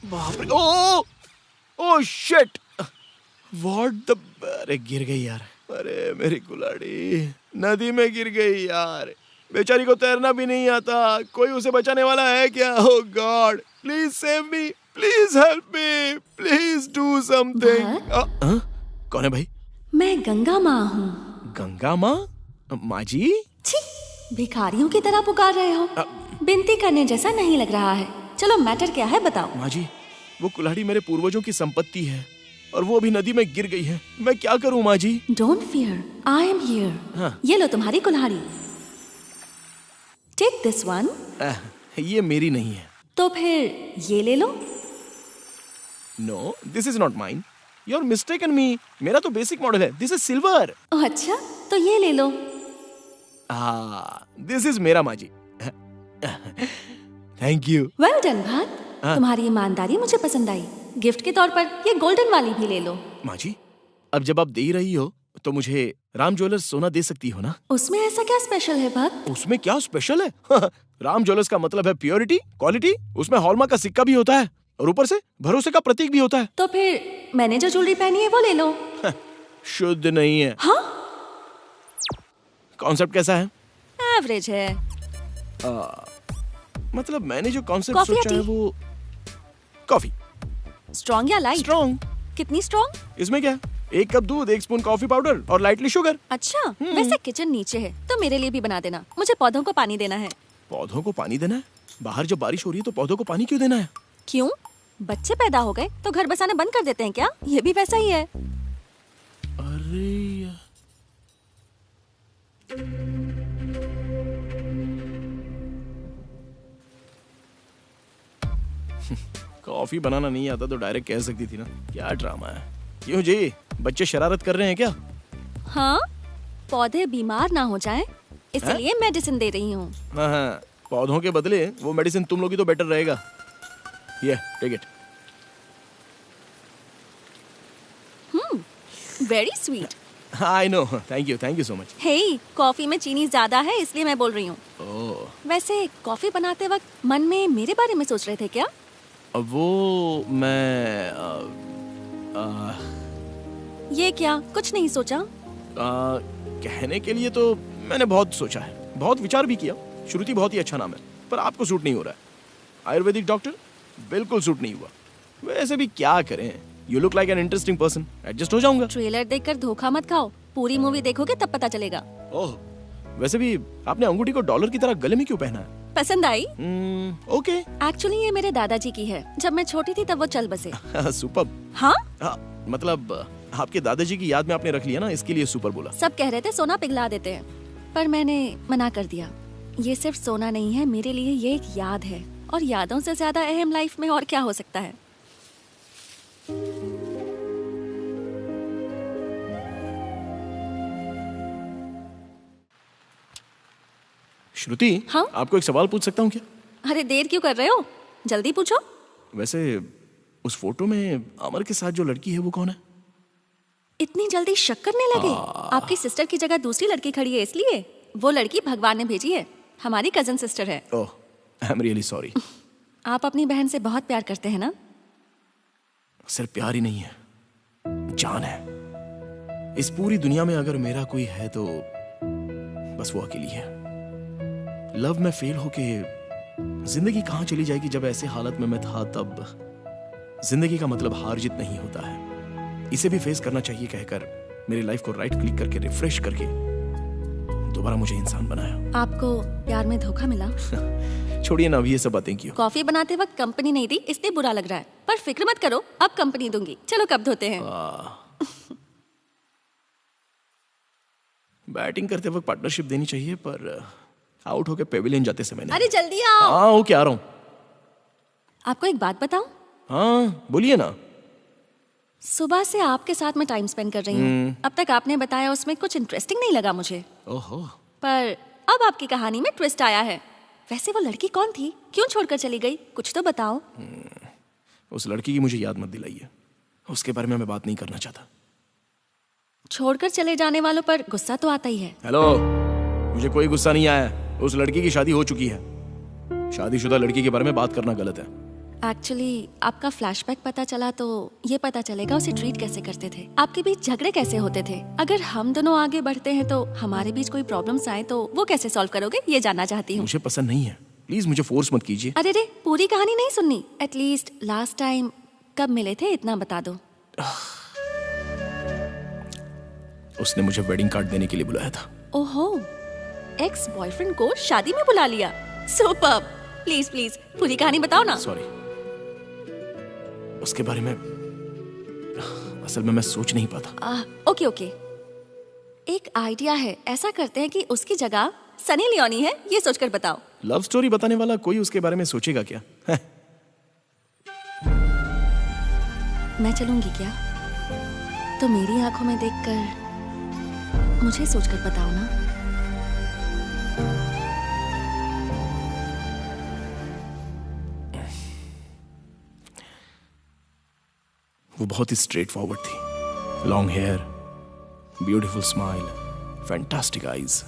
बाप रे, ओ oh shit, what the, अरे गिर गई यार, अरे मेरी कुल्हाड़ी नदी में गिर गई यार, बेचारी को तैरना भी नहीं आता, कोई उसे बचाने वाला है क्या? Oh God, please save me, please help me, please do something. कौन है भाई? मैं गंगा माँ हूँ। गंगा माँ? माँ जी? छी, भिखारियों की तरह पुकार रहे हो, विनती करने जैसा नहीं लग रहा है। चलो मैटर क्या है बताओ। माँ जी, वो कुल्हाड़ी मेरे पूर्वजों की संपत्ति है और वो अभी नदी में गिर गई है, मैं क्या करूँ माँ जी? Don't fear, I am here. ये लो तुम्हारी कुल्हाड़ी, टेक दिस वन। ये मेरी नहीं है। तो फिर ये ले लो। No, this is not mine, you are mistaken me, मेरा तो बेसिक मॉडल है, दिस इज सिल्वर। अच्छा, तो ये ले लो। दिस इज मेरा माँ जी। Thank you. वेल डन भात, तुम्हारी ईमानदारी मुझे पसंद आई। गिफ्ट के तौर पर ये गोल्डन वाली भी ले लो। माँ जी, अब जब आप दे ही रही हो तो मुझे राम ज्वेलर्स सोना दे सकती हो ना? उसमें ऐसा क्या स्पेशल है भक्त? उसमें क्या स्पेशल है? राम ज्वेलर्स का मतलब है प्योरिटी, क्वालिटी, उसमें हॉलमार्क का सिक्का भी होता है और ऊपर से भरोसे का प्रतीक भी होता है। तो फिर मैंने जो ज्वेलरी पहनी है वो ले लो। शुद्ध नहीं है। हाँ? कॉन्सेप्ट कैसा है? एवरेज है। मतलब मैंने जो कॉन्सेप्ट कॉफी या सोचा है टी? वो कॉफी। स्ट्रॉन्ग या लाइट? स्ट्रॉन्ग। कितनी स्ट्रॉन्ग? इसमें क्या, 1 कप दूध, 1 स्पून कॉफी पाउडर और लाइटली शुगर। अच्छा, वैसे किचन नीचे है तो मेरे लिए भी बना देना, मुझे पौधों को पानी देना है। पौधों को पानी देना है? बाहर जब बारिश हो रही है तो पौधों को पानी क्यों देना है? क्यों, बच्चे पैदा हो गए तो घर बसाना बंद कर देते हैं क्या? ये भी वैसा ही है। अरे कॉफी बनाना नहीं आता तो डायरेक्ट कह सकती थी ना, क्या ड्रामा है। क्यों जी, बच्चे शरारत कर रहे हैं क्या? हाँ, पौधे बीमार ना हो जाएं, इसलिए मेडिसिन दे रही हूँ। हाँ, पौधों के बदले वो मेडिसिन तुम लोगी तो बेटर रहेगा। ये take it. Very sweet. I know, thank you so much. Hey, coffee में चीनी ज्यादा है इसलिए मैं बोल रही हूँ। ओह, वैसे कॉफी बनाते वक्त मन में मेरे बारे में सोच रहे थे क्या? वो मैं ये क्या, कुछ नहीं सोचा? कहने के लिए तो मैंने बहुत सोचा है, बहुत विचार भी किया। श्रुति बहुत ही अच्छा नाम है, पर आपको सूट नहीं हो रहा है। आयुर्वेदिक डॉक्टर बिल्कुल सूट नहीं हुआ। वैसे भी क्या करें, you look like an interesting person, adjust हो जाऊंगा। ट्रेलर देखकर धोखा मत खाओ, पूरी मूवी देखोगे तब पता चलेगा। ओह, वैसे भी आपने अंगूठी को डॉलर की तरह गले में क्यों पहना है? पसंद आई? ओके। एक्चुअली ये मेरे दादाजी की है, जब मैं छोटी थी तब वो चल बसे। सुपर। हाँ? मतलब आपके दादाजी की याद में आपने रख लिया ना, इसके लिए सुपर बोला। सब कह रहे थे सोना पिघला देते हैं, पर मैंने मना कर दिया। ये सिर्फ सोना नहीं है, मेरे लिए ये एक याद है, और यादों से ज्यादा अहम लाइफ में और क्या हो सकता है। श्रुति, हाँ? आपको एक सवाल पूछ सकता हूँ क्या? अरे देर क्यों कर रहे हो, जल्दी पूछो। वैसे उस फोटो में अमर के साथ जो लड़की है वो कौन है? इतनी जल्दी शक करने लगे? आपकी सिस्टर की जगह दूसरी लड़की खड़ी है इसलिए। वो लड़की भगवान ने भेजी है, हमारी कजन सिस्टर है। ओह, आई एम रियली सॉरी। आप अपनी बहन से बहुत प्यार करते हैं ना? सिर्फ प्यार ही नहीं है, जान है। इस पूरी दुनिया में अगर मेरा कोई है तो बस वो अकेली है। लव में फेल होके जिंदगी कहाँ चली जाएगी। जब ऐसे हालत में मैं था तब जिंदगी का मतलब हार जीत नहीं होता है, इसे भी फेस करना चाहिए कहकर मेरी लाइफ को राइट क्लिक करके रिफ्रेश करके दोबारा मुझे इंसान बनाया। आपको प्यार में धोखा मिला? छोड़िए ना, अभी ये सब बातें क्यों। कॉफी बनाते वक्त कंपनी नहीं दी इसलिए बुरा लग रहा है, पर फिक्र मत करो, अब कंपनी दूंगी। चलो कब धोते हैं? बैटिंग करते वक्त पार्टनरशिप देनी चाहिए, पर आउट होके पेविलियन जाते समय नहीं। अरे जल्दी आओ। हाँ, ओके आ रहा हूँ। आपको एक बात बताऊं? हाँ बोलिए ना। सुबह से आपके साथ मैं टाइम स्पेंड कर रही हूँ, अब तक आपने बताया उसमें कुछ इंटरेस्टिंग नहीं लगा मुझे। ओहो। पर अब आपकी कहानी में ट्विस्ट आया है। वैसे वो लड़की कौन थी, क्यों छोड़कर चली गई, कुछ तो बताओ। उस लड़की की मुझे याद मत दिलाइए, उसके बारे में मैं बात नहीं करना चाहता। छोड़कर चले जाने वालों पर गुस्सा तो आता ही है। हेलो, मुझे कोई गुस्सा नहीं आया। उस लड़की की शादी हो चुकी है। शादीशुदा लड़की के बारे में बात करना गलत है। एक्चुअली आपका फ्लैशबैक पता चला तो ये पता चलेगा उसे ट्रीट कैसे करते थे, आपके बीच झगड़े कैसे होते थे। अगर हम दोनों आगे बढ़ते हैं तो हमारे बीच कोई प्रॉब्लम्स आए तो वो कैसे सॉल्व करोगे, ये जानना चाहती हूँ। मुझे पसंद नहीं है, प्लीज मुझे फोर्स मत कीजिए। अरे रे, पूरी कहानी नहीं सुननी। एटलीस्ट लास्ट टाइम कब मिले थे इतना बता दो। उसने मुझे वेडिंग कार्ड देने के लिए बुलाया था। ओहो, एक्स बॉयफ्रेंड को शादी में बुला लिया। सुपर्ब। प्लीज प्लीज पूरी कहानी बताओ ना। सॉरी, उसके बारे में असल में मैं सोच नहीं पाता। ओके ओके, एक आइडिया है। ऐसा करते हैं कि उसकी जगह सनी लियोनी है, ये सोचकर बताओ। लव स्टोरी बताने वाला कोई उसके बारे में सोचेगा क्या? मैं चलूंगी क्या? तो मेरी आंखों में देखकर मुझे सोचकर बताओ ना। वो बहुत ही स्ट्रेट फॉरवर्ड थी। Long hair, beautiful smile, fantastic eyes.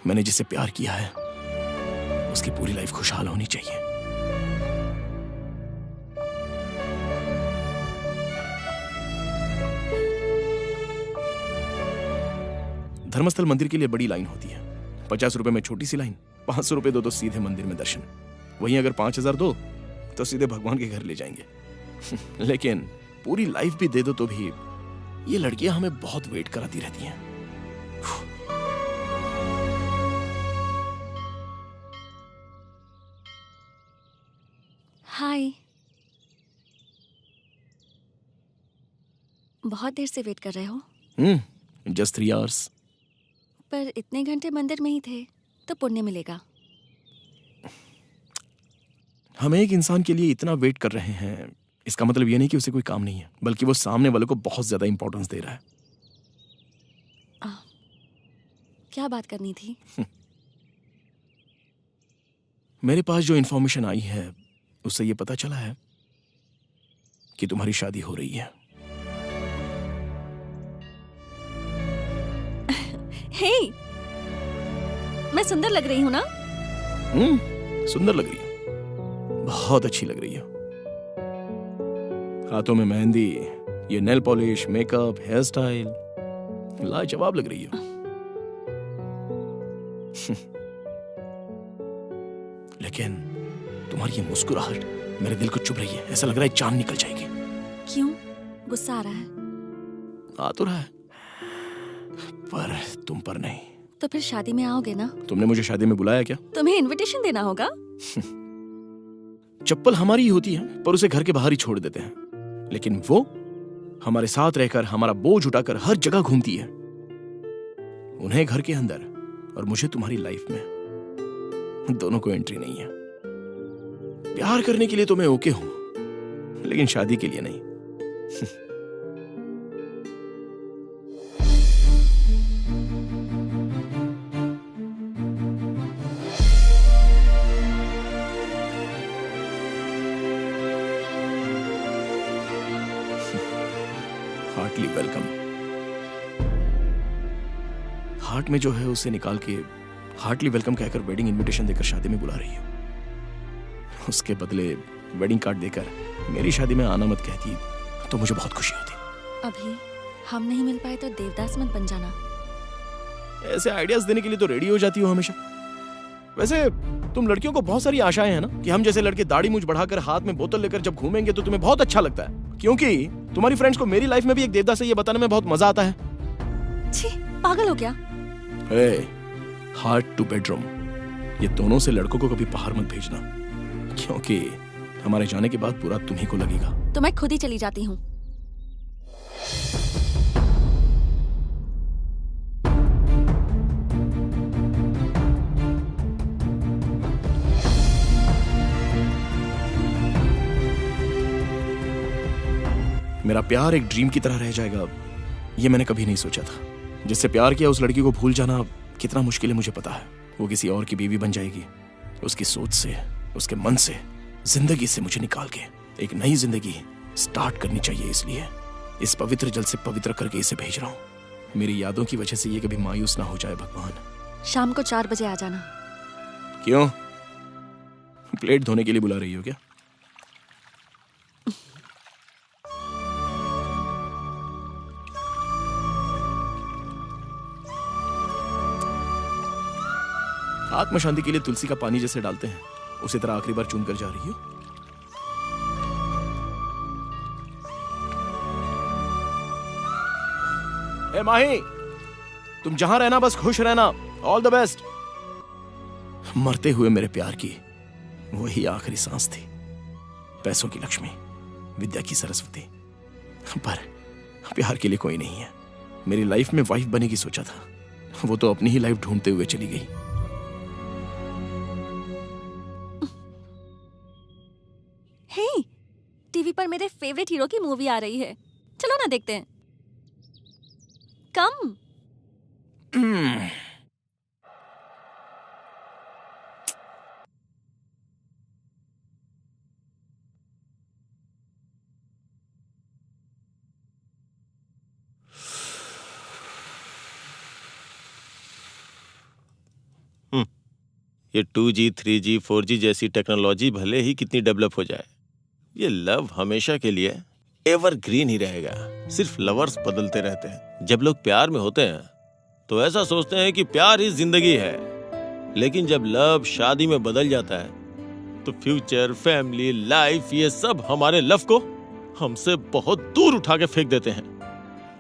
मैंने जिसे प्यार किया है उसकी पूरी लाइफ खुशहाल होनी चाहिए। धर्मस्थल मंदिर के लिए बड़ी लाइन होती है। 50 रुपए में छोटी सी लाइन, 500 रुपए दो तो सीधे मंदिर में दर्शन। वहीं अगर 5000 दो तो सीधे भगवान के घर ले जाएंगे। लेकिन पूरी लाइफ भी दे दो तो भी ये लड़कियां हमें बहुत वेट कराती रहती हैं। हाय, बहुत देर से वेट कर रहे हो? Just 3 hours। पर इतने घंटे मंदिर में ही थे तो पुण्य मिलेगा। हम एक इंसान के लिए इतना वेट कर रहे हैं, इसका मतलब ये नहीं कि उसे कोई काम नहीं है, बल्कि वो सामने वाले को बहुत ज्यादा इंपॉर्टेंस दे रहा है। क्या बात करनी थी? मेरे पास जो इंफॉर्मेशन आई है उससे ये पता चला है कि तुम्हारी शादी हो रही है। हे, मैं सुंदर लग रही हूँ ना? सुंदर लग रही है, बहुत अच्छी लग रही है। हाथों में मेहंदी, ये nail polish, makeup, hairstyle, लाजवाब लग रही है। लेकिन तुम्हारी ये मुस्कुराहट मेरे दिल को चुभ रही है। ऐसा लग रहा है जान निकल जाएगी। क्यों? गुस्सा आ रहा है? आ तो रहा है, पर तुम पर नहीं। तो फिर शादी में आओगे ना? तुमने मुझे शादी में बुलाया क्या? तुम्हें इनविटेशन देना होगा। चप्पल हमारी ही होती है, पर उसे घर के बाहर ही छोड़ देते हैं। लेकिन वो हमारे साथ रहकर, हमारा बोझ उठाकर हर जगह घूमती है। उन्हें घर के अंदर और मुझे तुम्हारी लाइफ में, दोनों को एंट्री नहीं है। प्यार करने के लिए तो मैं ओके हूं, लेकिन शादी के लिए नहीं। Hartley welcome. हार्ट में जो है उसे निकाल के हार्टली वेलकम कहकर वेडिंग इनविटेशन देकर शादी में बुला रही हो। उसके बदले वेडिंग कार्ड देकर मेरी शादी में आना मत कहती तो मुझे बहुत खुशी होती। अभी हम नहीं मिल पाए तो देवदास मत बन जाना। ऐसे आइडियाज देने के लिए तो रेडी हो जाती हो हमेशा। वैसे तुम लड़कियों को बहुत सारी आशाएं हैं ना कि हम जैसे लड़के दाढ़ी मूंछ बढ़ाकर हाथ में बोतल लेकर जब घूमेंगे तो तुम्हें बहुत अच्छा लगता है, क्योंकि तुम्हारी फ्रेंड्स को मेरी लाइफ में भी एक देवदास है ये बताने में बहुत मजा आता है। छी, पागल हो क्या? हार्ट टू बेडरूम, ये दोनों से लड़कों को कभी बाहर मत भेजना, क्योंकि हमारे जाने के बाद पूरा तुम्ही को लगेगा। तो मैं खुद ही चली जाती हूँ। मेरा प्यार एक ड्रीम की तरह रह जाएगा, ये मैंने कभी नहीं सोचा था। जिससे प्यार किया उस लड़की को भूल जाना कितना मुश्किल है मुझे पता है। वो किसी और की बीवी बन जाएगी। उसकी सोच से, उसके मन से, जिंदगी से मुझे निकाल के एक नई जिंदगी स्टार्ट करनी चाहिए। इसलिए इस पवित्र जल से पवित्र करके इसे भेज रहा हूँ। मेरी यादों की वजह से ये कभी मायूस ना हो जाए भगवान। शाम को 4 बजे आ जाना। क्यों? प्लेट धोने के लिए बुला रही हो क्या? आत्म शांति के लिए तुलसी का पानी जैसे डालते हैं उसी तरह आखिरी बार चूम कर जा रही हो। ए माही, तुम जहां रहना बस खुश रहना। All the best. मरते हुए मेरे प्यार की वही आखिरी सांस थी। पैसों की लक्ष्मी, विद्या की सरस्वती, पर प्यार के लिए कोई नहीं है। मेरी लाइफ में वाइफ बनेगी सोचा था, वो तो अपनी ही लाइफ ढूंढते हुए चली गई। हे, टीवी पर मेरे फेवरेट हीरो की मूवी आ रही है, चलो ना देखते हैं। कम। ये 2G, 3G, 4G जैसी टेक्नोलॉजी भले ही कितनी डेवलप हो जाए, ये लव हमेशा के लिए एवरग्रीन ही रहेगा। सिर्फ लवर्स बदलते रहते हैं। जब लोग प्यार में होते हैं तो ऐसा सोचते हैं कि प्यार ही जिंदगी है, लेकिन जब लव शादी में बदल जाता है तो फ्यूचर, फैमिली, लाइफ, ये सब हमारे लव को हमसे बहुत दूर उठा के फेंक देते हैं।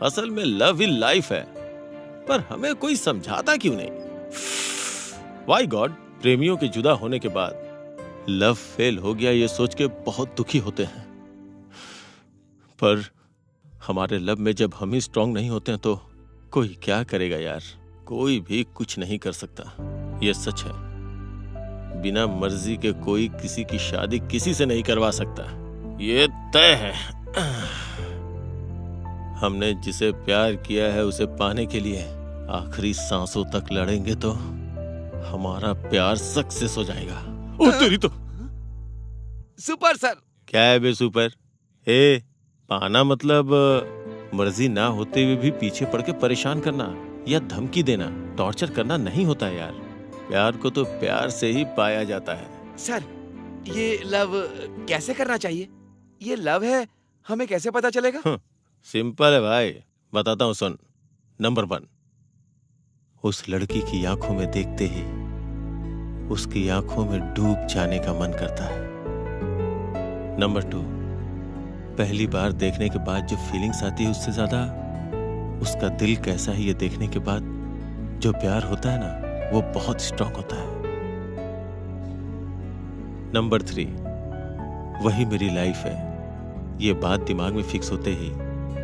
असल में लव ही लाइफ है, पर हमें कोई समझाता क्यों नहीं? Y God? प्रेमियों के जुदा होने के बाद लव फेल हो गया ये सोच के बहुत दुखी होते हैं, पर हमारे लव में जब हम ही स्ट्रांग नहीं होते हैं तो कोई क्या करेगा यार? कोई भी कुछ नहीं कर सकता, ये सच है। बिना मर्जी के कोई किसी की शादी किसी से नहीं करवा सकता, ये तय है। हमने जिसे प्यार किया है उसे पाने के लिए आखिरी सांसों तक लड़ेंगे तो हमारा प्यार सक्सेस हो जाएगा। ओ तेरी तो सुपर सर। क्या है बे सुपर? ए, पाना मतलब मर्जी ना होते हुए भी पीछे पड़ के परेशान करना या धमकी देना, टॉर्चर करना नहीं होता यार। प्यार को तो प्यार से ही पाया जाता है। सर, ये लव कैसे करना चाहिए? ये लव है, हमें कैसे पता चलेगा? सिंपल है भाई, बताता हूँ सुन। नंबर 1, उस लड़की की आंखों में देखते ही उसकी आंखों में डूब जाने का मन करता है। नंबर 2, पहली बार देखने के बाद जो फीलिंग्स आती है उससे ज्यादा उसका दिल कैसा है ये देखने के बाद जो प्यार होता है ना, वो बहुत स्ट्रांग होता है। नंबर 3, वही मेरी लाइफ है, ये बात दिमाग में फिक्स होते ही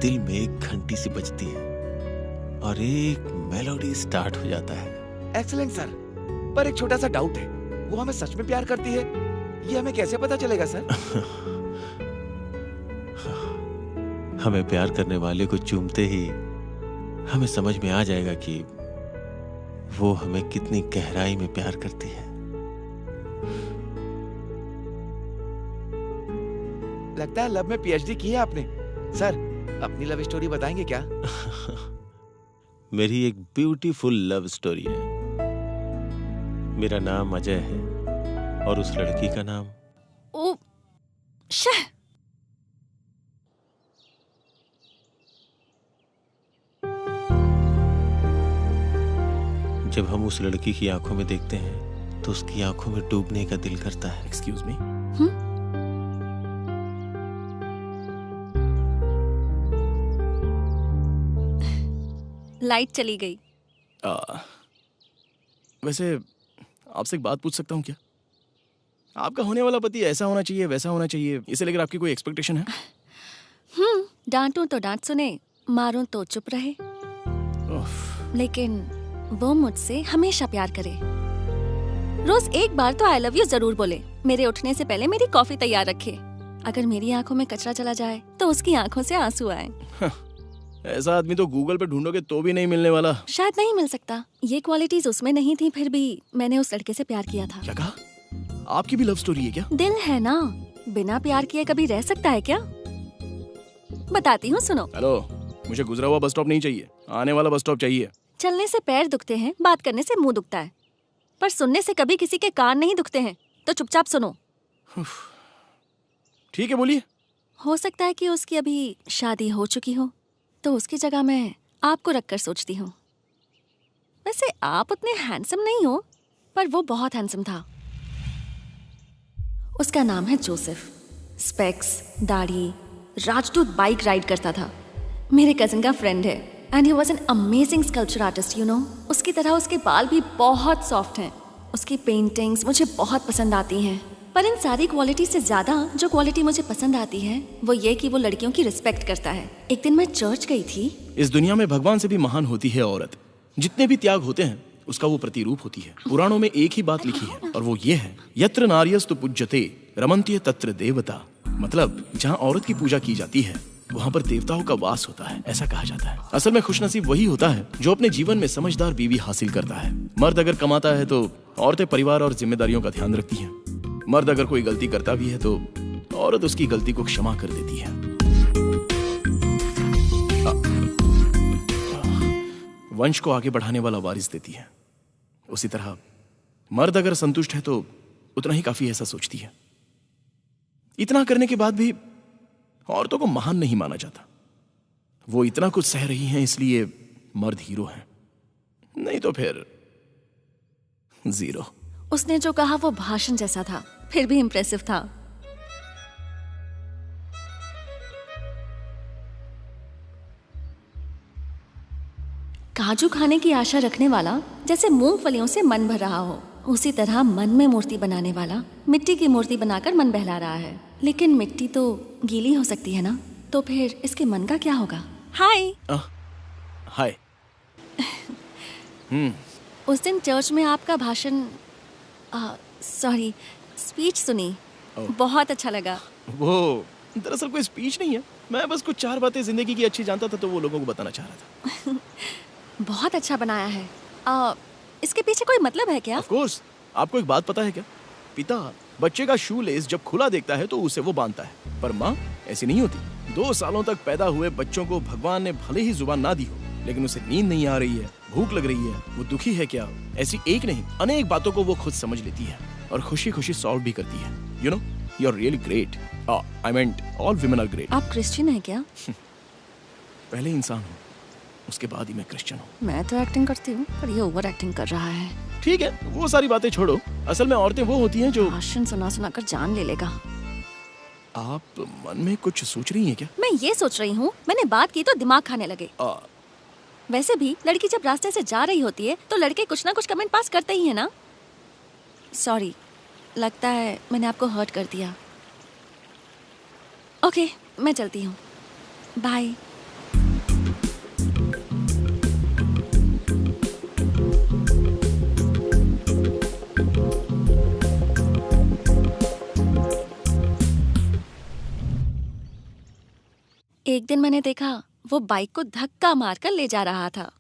दिल में एक घंटी सी बजती है और एक मेलोडी स्टार्ट हो जाता है। एक्सीलेंट सर, पर एक छोटा सा डाउट है, वो हमें सच में प्यार करती है, ये हमें कैसे पता चलेगा सर? हमें प्यार करने वाले को चूमते ही हमें समझ में आ जाएगा कि वो हमें कितनी गहराई में प्यार करती है। लगता है लव में PhD की है आपने। सर, अपनी लव स्टोरी बताएंगे क्या? मेरी एक ब्यूटीफुल लव स्टोरी है। मेरा नाम अजय है और उस लड़की का नाम ओ शह। जब हम उस लड़की की आंखों में देखते हैं तो उसकी आंखों में डूबने का दिल करता है। Excuse me. लाइट चली गई। वैसे आपसे एक बात पूछ सकता हूँ क्या? आपका होने वाला पति ऐसा होना चाहिए, वैसा होना चाहिए, इसे लेकर आपकी कोई एक्सपेक्टेशन है? डांटूं तो डांट सुने, मारूं तो चुप रहे, लेकिन वो मुझसे हमेशा प्यार करे। रोज एक बार तो आई लव यू जरूर बोले। मेरे उठने से पहले मेरी कॉफी तैयार रखे अगर मेरी आंखों में कचरा चला जाए तो उसकी आंखों से आंसू आए। ऐसा आदमी तो गूगल पे ढूंढोगे तो भी नहीं मिलने वाला। शायद नहीं मिल सकता। ये क्वालिटीज उसमें नहीं थी, फिर भी मैंने उस लड़के से प्यार किया था। क्या कहा? आपकी भी लव स्टोरी है क्या? दिल है ना, बिना प्यार किए कभी रह सकता है क्या? बताती हूँ, सुनो। हेलो, मुझे गुजरा हुआ बस स्टॉप नहीं चाहिए, आने वाला बस स्टॉप चाहिए। चलने से पैर दुखते हैं, बात करने से मुंह दुखता है, पर सुनने से कभी किसी के कान नहीं दुखते हैं। तो चुपचाप सुनो। ठीक है, बोलिए। हो सकता है कि उसकी अभी शादी हो चुकी हो, तो उसकी जगह मैं आपको रखकर सोचती हूँ। वैसे आप उतने हैंडसम नहीं हो, पर वो बहुत हैंडसम था। उसका नाम है जोसेफ। स्पेक्स, दाढ़ी, राजदूत बाइक राइड करता था। मेरे कजिन का फ्रेंड है and he was an amazing sculpture artist, you know. उसकी तरह उसके बाल भी बहुत सॉफ्ट हैं। उसकी पेंटिंग्स मुझे बहुत पसंद आती हैं, पर इन सारी क्वालिटी से ज्यादा जो क्वालिटी मुझे पसंद आती है वो ये कि वो लड़कियों की रिस्पेक्ट करता है। एक दिन मैं चर्च गई थी। इस दुनिया में भगवान से भी महान होती है औरत। जितने भी त्याग होते हैं उसका वो प्रतिरूप होती है। पुराणों में एक ही बात लिखी है और वो ये है, यत्र नार्यस्तु पूज्यते रमन्ते तत्र देवता। मतलब जहाँ औरत की पूजा की जाती है वहाँ पर देवताओं का वास होता है, ऐसा कहा जाता है। असल में खुशनसीब वही होता है जो अपने जीवन में समझदार बीवी हासिल करता है। मर्द अगर कमाता है तो औरतें परिवार और जिम्मेदारियों का ध्यान रखती हैं। मर्द अगर कोई गलती करता भी है तो औरत उसकी गलती को क्षमा कर देती है। वंश को आगे बढ़ाने वाला वारिस देती है। उसी तरह मर्द अगर संतुष्ट है तो उतना ही काफी, ऐसा सोचती है। इतना करने के बाद भी औरतों को महान नहीं माना जाता। वो इतना कुछ सह रही हैं इसलिए मर्द हीरो हैं, नहीं तो फिर जीरो। उसने जो कहा वो भाषण जैसा था, फिर भी इम्प्रेसिव था। काजू खाने की आशा रखने वाला जैसे मूंगफलियों से मन भर रहा हो, उसी तरह मन में मूर्ति बनाने वाला मिट्टी की मूर्ति बनाकर मन बहला रहा है। लेकिन मिट्टी तो गीली हो सकती है ना, तो फिर इसके मन का क्या होगा? हाय। हाय। उस दिन चर्च में आपका भाषण, सॉरी, स्पीच सुनी, बहुत अच्छा लगा। वो दरअसल कोई स्पीच नहीं है, मैं बस कुछ 4 बातें जिंदगी की अच्छी जानता था तो वो लोगों को बताना चाह रहा था। बहुत अच्छा बनाया है। इसके पीछे कोई मतलब है क्या? Of course. आपको एक बात पता है क्या? पिता बच्चे का शू लेस जब खुला देखता है तो उसे वो बांधता है, पर माँ ऐसी नहीं होती। 2 सालों तक पैदा हुए बच्चों को भगवान ने भले ही जुबान ना दी हो, लेकिन उसे नींद नहीं आ रही है, भूख लग रही है, वो दुखी है क्या, ऐसी एक नहीं अनेक बातों को वो खुद समझ लेती है और खुशी खुशी सॉल्व भी करती है। You know, you are really great. I meant all women are great. आप क्रिश्चियन हैं क्या? पहले इंसान हूँ, उसके बाद ही मैं क्रिश्चियन हूँ। मैं तो एक्टिंग करती हूँ, पर ये ओवर एक्टिंग कर रहा है। ठीक है, वो सारी बातें छोड़ो। असल में औरतें वो होती हैं जो भाषण सुना सुना कर जान ले लेगा। आप मन में कुछ सोच रही हैं क्या? मैं ये सोच रही हूँ, मैंने बात की तो दिमाग खाने लगे। वैसे भी लड़की जब रास्ते से जा रही होती है तो लड़के कुछ ना कुछ कमेंट पास करते ही है ना। सॉरी, लगता है मैंने आपको हर्ट कर दिया। ओके, मैं चलती हूँ, बाय। एक दिन मैंने देखा वो बाइक को धक्का मारकर ले जा रहा था।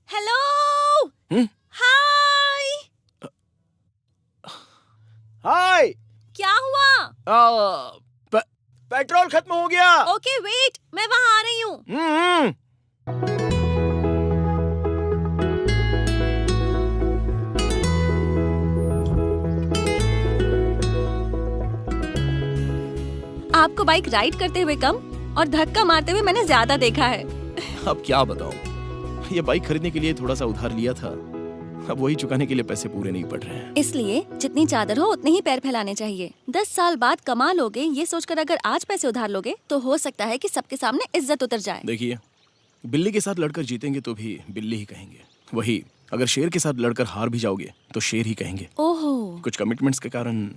हेलो, हाय। हाय। क्या हुआ? पेट्रोल खत्म हो गया। ओके वेट, मैं वहां आ रही हूँ। आपको बाइक राइड करते हुए कम और धक्का मारते हुए मैंने ज्यादा देखा है। अब क्या बताऊं, ये बाइक खरीदने के लिए थोड़ा सा उधार लिया था, अब वही चुकाने के लिए पैसे पूरे नहीं पड़ रहे हैं। इसलिए जितनी चादर हो उतने ही पैर फैलाने चाहिए। 10 साल बाद कमा लोगे ये सोचकर अगर आज पैसे उधार लोगे तो हो सकता है कि सबके सामने इज्जत उतर जाए। देखिए, बिल्ली के साथ लड़कर जीतेंगे तो भी बिल्ली ही कहेंगे, वही अगर शेर के साथ लड़कर हार भी जाओगे तो शेर ही कहेंगे। ओहो। कुछ कमिटमेंट्स के कारण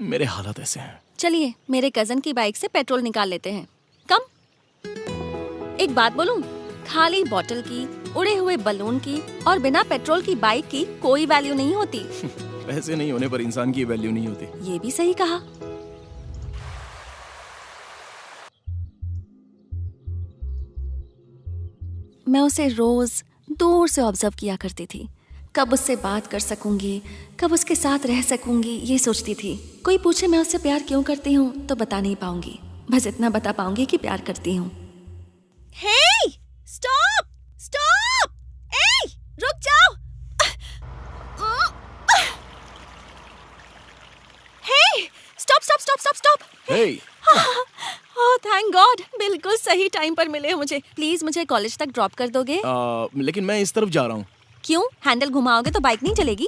मेरे हालात ऐसे हैं। चलिए मेरे कजन की बाइक से पेट्रोल निकाल लेते हैं। कम। एक बात बोलूं, खाली बोतल की, उड़े हुए बलून की और बिना पेट्रोल की बाइक की कोई वैल्यू नहीं होती। पैसे नहीं होने पर इंसान की वैल्यू नहीं होती। ये भी सही कहा। मैं उसे रोज दूर से ऑब्जर्व किया करती थी। कब उससे बात कर सकूंगी, कब उसके साथ रह सकूंगी, ये सोचती थी। कोई पूछे मैं उससे प्यार क्यों करती हूँ तो बता नहीं पाऊंगी, बस इतना बता पाऊंगी कि प्यार करती हूँ। हे, स्टॉप, स्टॉप, ए, रुक जाओ। Hey, stop, stop, stop, stop, stop. Hey, oh thank God, बिल्कुल सही टाइम पर मिले हो मुझे। प्लीज मुझे कॉलेज तक ड्रॉप कर दोगे? लेकिन मैं इस तरफ जा रहा हूँ। क्यों? हैंडल घुमाओगे तो बाइक नहीं चलेगी?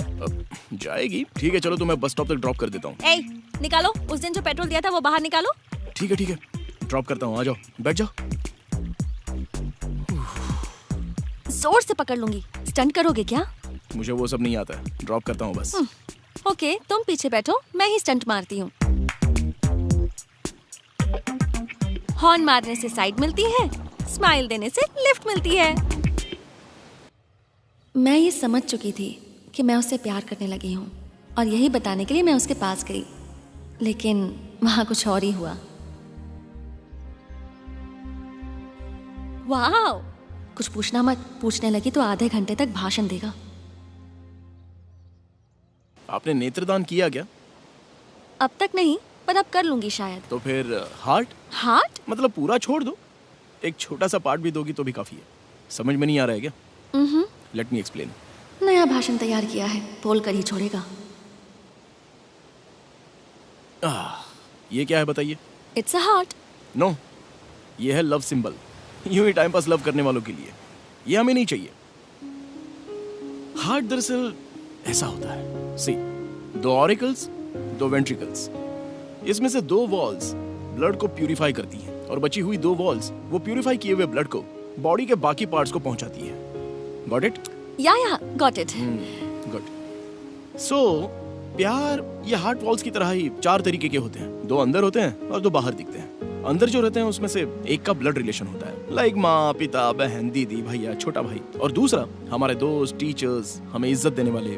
जाएगी। ठीक है चलो, तो मैं बस स्टॉप तक ड्रॉप कर देता हूँ। ए, निकालो, उस दिन जो पेट्रोल दिया था वो बाहर निकालो। ठीक है, ड्रॉप करता हूँ। आ जाओ, बैठ जाओ। जोर से पकड़ लूंगी। स्टंट करोगे क्या? मुझे वो सब नहीं आता है, ड्रॉप करता हूँ बस। ओके, तुम पीछे बैठो, मैं ही स्टंट मारती हूँ। हॉर्न मारने से साइड मिलती है, स्माइल देने से लिफ्ट मिलती है। मैं ये समझ चुकी थी कि मैं उससे प्यार करने लगी हूँ और यही बताने के लिए मैं उसके पास गई, लेकिन वहां कुछ और ही हुआ। वाह, कुछ पूछना मत, पूछने लगी तो आधे घंटे तक भाषण देगा। आपने नेत्रदान किया क्या? अब तक नहीं, पर अब कर लूंगी शायद। तो फिर हार्ट? हार्ट? मतलब पूरा छोड़ दो, एक छोटा सा पार्ट भी दोगी तो भी काफी है। समझ में नहीं आ रहा है क्या? Let me explain. नया भाषण तैयार किया है, बोल कर ही छोड़ेगा। ये क्या है बताइए? It's a heart. नो, ये है लव सिंबल। यूं ही टाइम पास लव करने वालों के लिए। ये हमें नहीं चाहिए। हार्ट दरअसल ऐसा होता है, सी, 2 ऑरिकल्स, 2 वेंट्रिकल्स। इसमें से 2 वॉल्स ब्लड को प्यूरिफाई करती हैं और बची हुई 2 वॉल्स वो प्यूरिफाई किए हुए ब्लड को बॉडी के बाकी पार्ट्स को पहुंचाती है। Got it? या गॉट इट। गुड। सो प्यार ये हार्ट वॉल्स की तरह ही 4 तरीके के होते हैं। 2 अंदर होते हैं और 2 बाहर दिखते हैं। अंदर जो रहते हैं उसमें से एक का ब्लड रिलेशन होता है, लाइक माँ, पिता, बहन, दीदी, भैया, छोटा भाई। और दूसरा हमारे दोस्त, टीचर्स, हमें इज्जत देने वाले।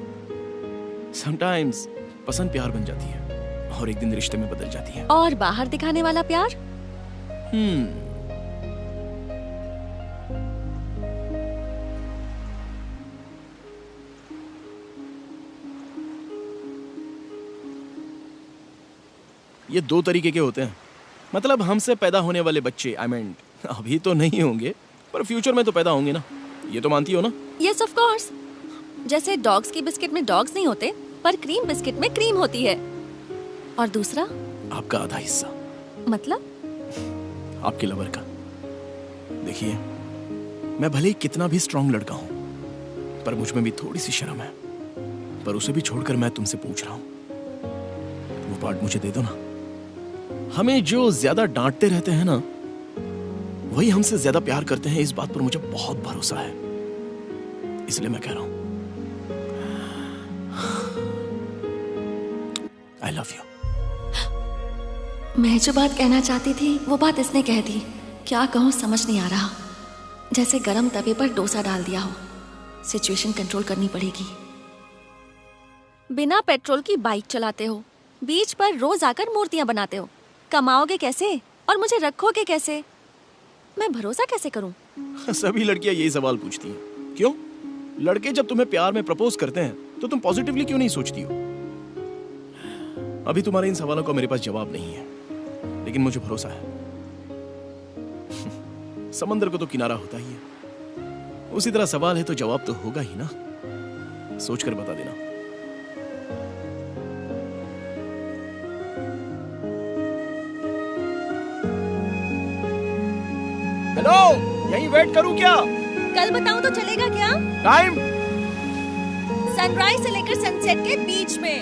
समटाइम्स पसंद प्यार बन जाती है और एक दिन रिश्ते में बदल जाती है। और बाहर दिखाने वाला प्यार? ये 2 तरीके के होते हैं। मतलब हमसे पैदा होने वाले बच्चे, आई मीन अभी तो नहीं होंगे पर फ्यूचर में तो पैदा होंगे ना, ये तो मानती हो ना? Yes of course. जैसे डॉग्स की बिस्किट में डॉग्स नहीं होते, पर क्रीम बिस्किट में क्रीम होती है। और दूसरा? आपका आधा हिस्सा। मतलब? आपके लवर का। देखिए, मैं भले ही कितना भी स्ट्रांग लड़का हूं, पर मुझ में भी थोड़ी सी शर्म है। पर उसे भी छोड़कर मैं तुमसे पूछ रहा हूं, वो पार्ट मुझे दे दो ना। हमें जो ज्यादा डांटते रहते हैं ना, वही हमसे ज्यादा प्यार करते हैं। इस बात पर मुझे बहुत भरोसा है, इसलिए मैं कह रहा हूं, आई लव यू। मैं जो बात कहना चाहती थी वो बात इसने कह दी। क्या कहूँ समझ नहीं आ रहा। जैसे गरम तवे पर डोसा डाल दिया हो। सिचुएशन कंट्रोल करनी पड़ेगी। बिना पेट्रोल की बाइक चलाते हो, बीच पर रोज आकर मूर्तियां बनाते हो। कमाओगे कैसे और मुझे रखोगे कैसे? मैं भरोसा कैसे करूं? सभी लड़कियां यही सवाल पूछती हैं। क्यों? लड़के जब तुम्हें प्यार में प्रपोज करते हैं तो तुम पॉजिटिवली क्यों नहीं सोचती हो? अभी तुम्हारे इन सवालों का मेरे पास जवाब नहीं है, लेकिन मुझे भरोसा है। समंदर को तो किनारा होता ही है, उसी तरह सवाल है तो जवाब तो होगा ही ना। सोचकर बता देना। हेलो, यहीं वेट करूं क्या? कल बताऊं तो चलेगा क्या? टाइम? सनराइज से लेकर सनसेट के बीच में।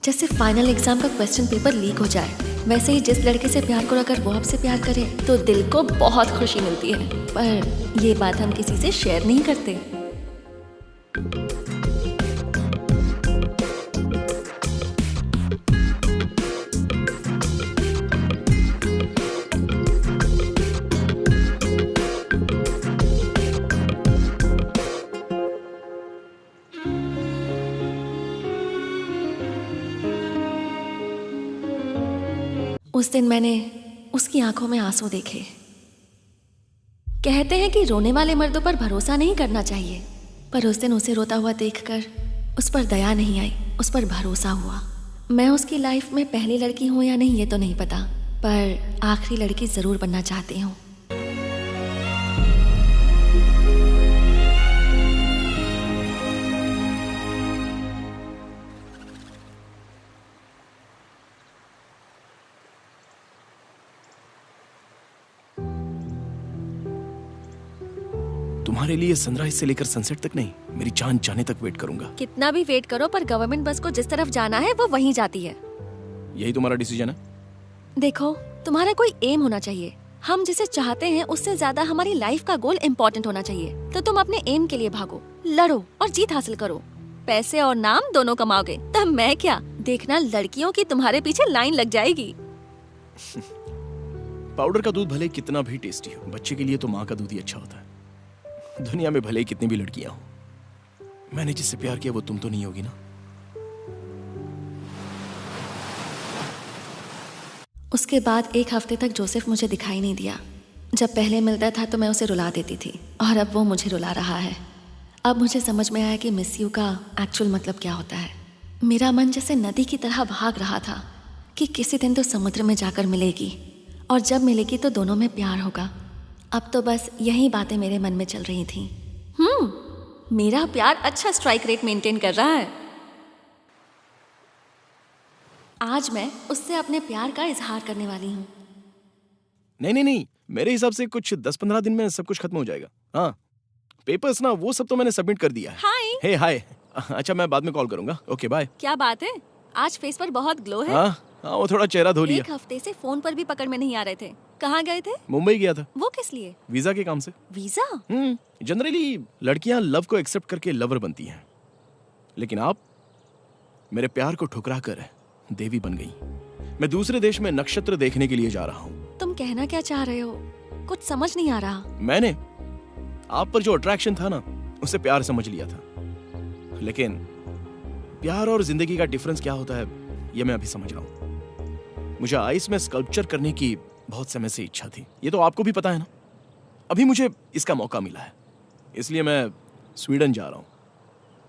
जैसे फाइनल एग्जाम का क्वेश्चन पेपर लीक हो जाए, वैसे ही जिस लड़के से प्यार करो अगर वो आपसे प्यार करे तो दिल को बहुत खुशी मिलती है, पर ये बात हम किसी से शेयर नहीं करते। उस दिन मैंने उसकी आंखों में आंसू देखे। कहते हैं कि रोने वाले मर्दों पर भरोसा नहीं करना चाहिए, पर उस दिन उसे रोता हुआ देखकर उस पर दया नहीं आई, उस पर भरोसा हुआ। मैं उसकी लाइफ में पहली लड़की हूँ या नहीं ये तो नहीं पता, पर आखिरी लड़की जरूर बनना चाहती हूँ। तुम्हारे लिए सनराइज से लेकर सनसेट तक नहीं, मेरी जान जाने तक वेट करूंगा। कितना भी वेट करो, पर गवर्नमेंट बस को जिस तरफ जाना है वो वहीं जाती है। यही तुम्हारा डिसीजन है? देखो, तुम्हारा कोई एम होना चाहिए। हम जिसे चाहते हैं उससे ज्यादा हमारी लाइफ का गोल इम्पोर्टेंट होना चाहिए। तो तुम अपने एम के लिए भागो, लड़ो और जीत हासिल करो। पैसे और नाम दोनों कमाओगे, तब मैं क्या, देखना लड़कियों की तुम्हारे पीछे लाइन लग जाएगी। पाउडर का दूध भले कितना भी टेस्टी हो, बच्चे के लिए तो माँ का दूध ही अच्छा होता है। दुनिया में भले ही कितनी भी लड़कियां हो, मैंने जिससे प्यार किया वो तुम तो नहीं होगी ना। उसके बाद एक हफ्ते तक जोसेफ मुझे दिखाई नहीं दिया। जब पहले मिलता था तो मैं उसे रुला देती थी, और अब वो मुझे रुला रहा है। अब मुझे समझ में आया कि मिस यू का एक्चुअल मतलब क्या होता है। मेरा मन जैसे नदी की तरह भाग रहा था कि किसी दिन तो समुद्र में जाकर मिलेगी, और जब मिलेगी तो दोनों में प्यार होगा। अब तो बस यही बातें मेरे मन में चल रही थी। मेरा प्यार अच्छा स्ट्राइक रेट मेंटेन कर रहा है। आज मैं उससे अपने प्यार का इजहार करने वाली हूँ। नहीं, मेरे हिसाब से कुछ 10-15 दिन में सब कुछ खत्म हो जाएगा। हाँ, पेपर्स ना वो सब तो मैंने सबमिट कर दिया है। हाय। हे हाय। अच्छा, मैं बाद में कॉल करूंगा। Okay bye. क्या बात है, आज फेस पर बहुत ग्लो है। हाँ, वो थोड़ा चेहरा धो लिया। एक हफ्ते से फोन पर भी पकड़ में नहीं आ रहे थे। कहाँ गए थे? मुंबई गया था। वो किस लिए? वीजा के काम से। वीजा? जनरली लड़कियां लव को एक्सेप्ट करके लवर बनती हैं, लेकिन आप मेरे प्यार को ठुकरा कर देवी बन गई। मैं दूसरे देश में नक्षत्र देखने के लिए जा रहा हूँ। तुम कहना क्या चाह रहे हो? कुछ समझ नहीं आ रहा। मैंने आप पर जो अट्रैक्शन था ना, उसे प्यार समझ लिया था, लेकिन प्यार और जिंदगी का डिफरेंस क्या होता है ये मैं अभी समझ रहा हूँ। मुझे आइस में स्कल्पचर करने की बहुत समय से इच्छा थी, ये तो आपको भी पता है ना। अभी मुझे इसका मौका मिला है, इसलिए मैं स्वीडन जा रहा हूँ।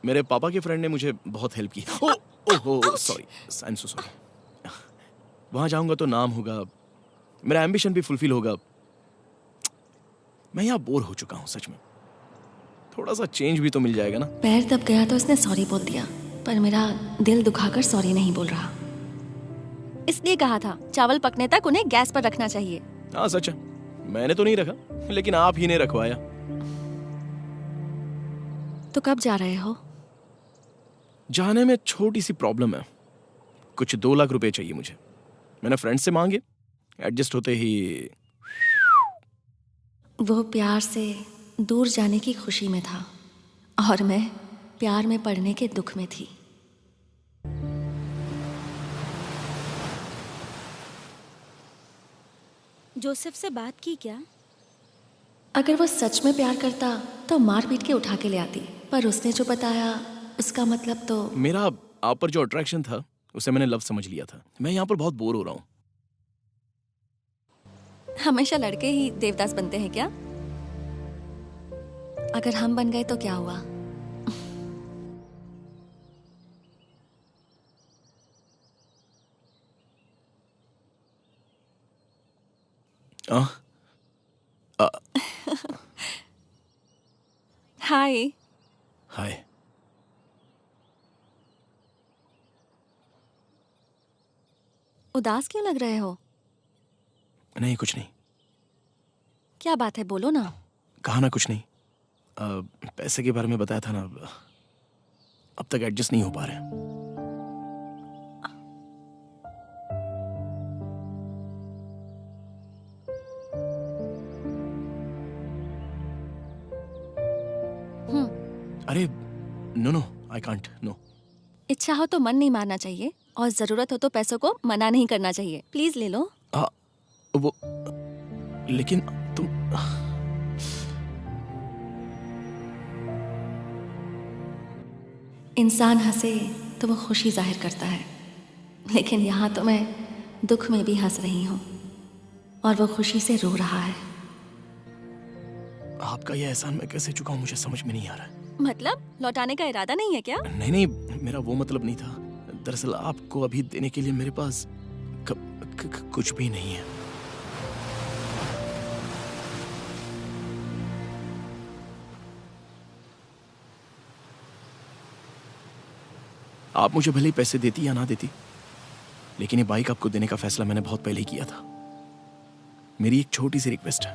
मेरे पापा के फ्रेंड ने मुझे बहुत हेल्प की। Oh sorry, I am so sorry. वहां जाऊंगा तो नाम होगा, मेरा एम्बिशन भी फुलफिल होगा। मैं यहाँ बोर हो चुका हूँ सच में, थोड़ा सा चेंज भी तो मिल जाएगा ना। पैर दब गया तो उसने सॉरी बोल दिया, पर मेरा दिल दुखाकर सॉरी नहीं बोल रहा। इसलिए कहा था चावल पकने तक उन्हें गैस पर रखना चाहिए। हाँ सच है, मैंने तो नहीं रखा, लेकिन आप ही ने रखवाया। तो कब जा रहे हो? जाने में छोटी सी प्रॉब्लम है, कुछ 2 लाख रुपए चाहिए मुझे। मैंने फ्रेंड से मांगे, एडजस्ट होते ही। वो प्यार से दूर जाने की खुशी में था, और मैं प्यार में पड़ने के दुख में थी। जोसेफ से बात की क्या? अगर वो सच में प्यार करता तो मार पीट के उठा के ले आती, पर उसने जो बताया उसका मतलब तो। मेरा आप पर जो अट्रैक्शन था उसे मैंने लव समझ लिया था। मैं यहाँ पर बहुत बोर हो रहा हूँ। हमेशा लड़के ही देवदास बनते हैं क्या? अगर हम बन गए तो क्या हुआ? हाय। हाय। उदास क्यों लग रहे हो? नहीं कुछ नहीं। क्या बात है, बोलो ना। कहा ना कुछ नहीं। पैसे के बारे में बताया था ना, अब तक एडजस्ट नहीं हो पा रहे। अरे नो, आई कांट, नो। इच्छा हो तो मन नहीं मारना चाहिए, और जरूरत हो तो पैसों को मना नहीं करना चाहिए। प्लीज ले लो। वो लेकिन तुम इंसान हंसे तो वो खुशी जाहिर करता है, लेकिन यहाँ तो मैं दुख में भी हंस रही हूँ और वो खुशी से रो रहा है। आपका यह एहसान मैं कैसे चुकाऊं, मुझे समझ में नहीं आ रहा है। मतलब लौटाने का इरादा नहीं है क्या? नहीं, मेरा वो मतलब नहीं था। दरअसल आपको अभी देने के लिए मेरे पास कुछ भी नहीं है। आप मुझे भले ही पैसे देती या ना देती, लेकिन ये बाइक आपको देने का फैसला मैंने बहुत पहले ही किया था। मेरी एक छोटी सी रिक्वेस्ट है,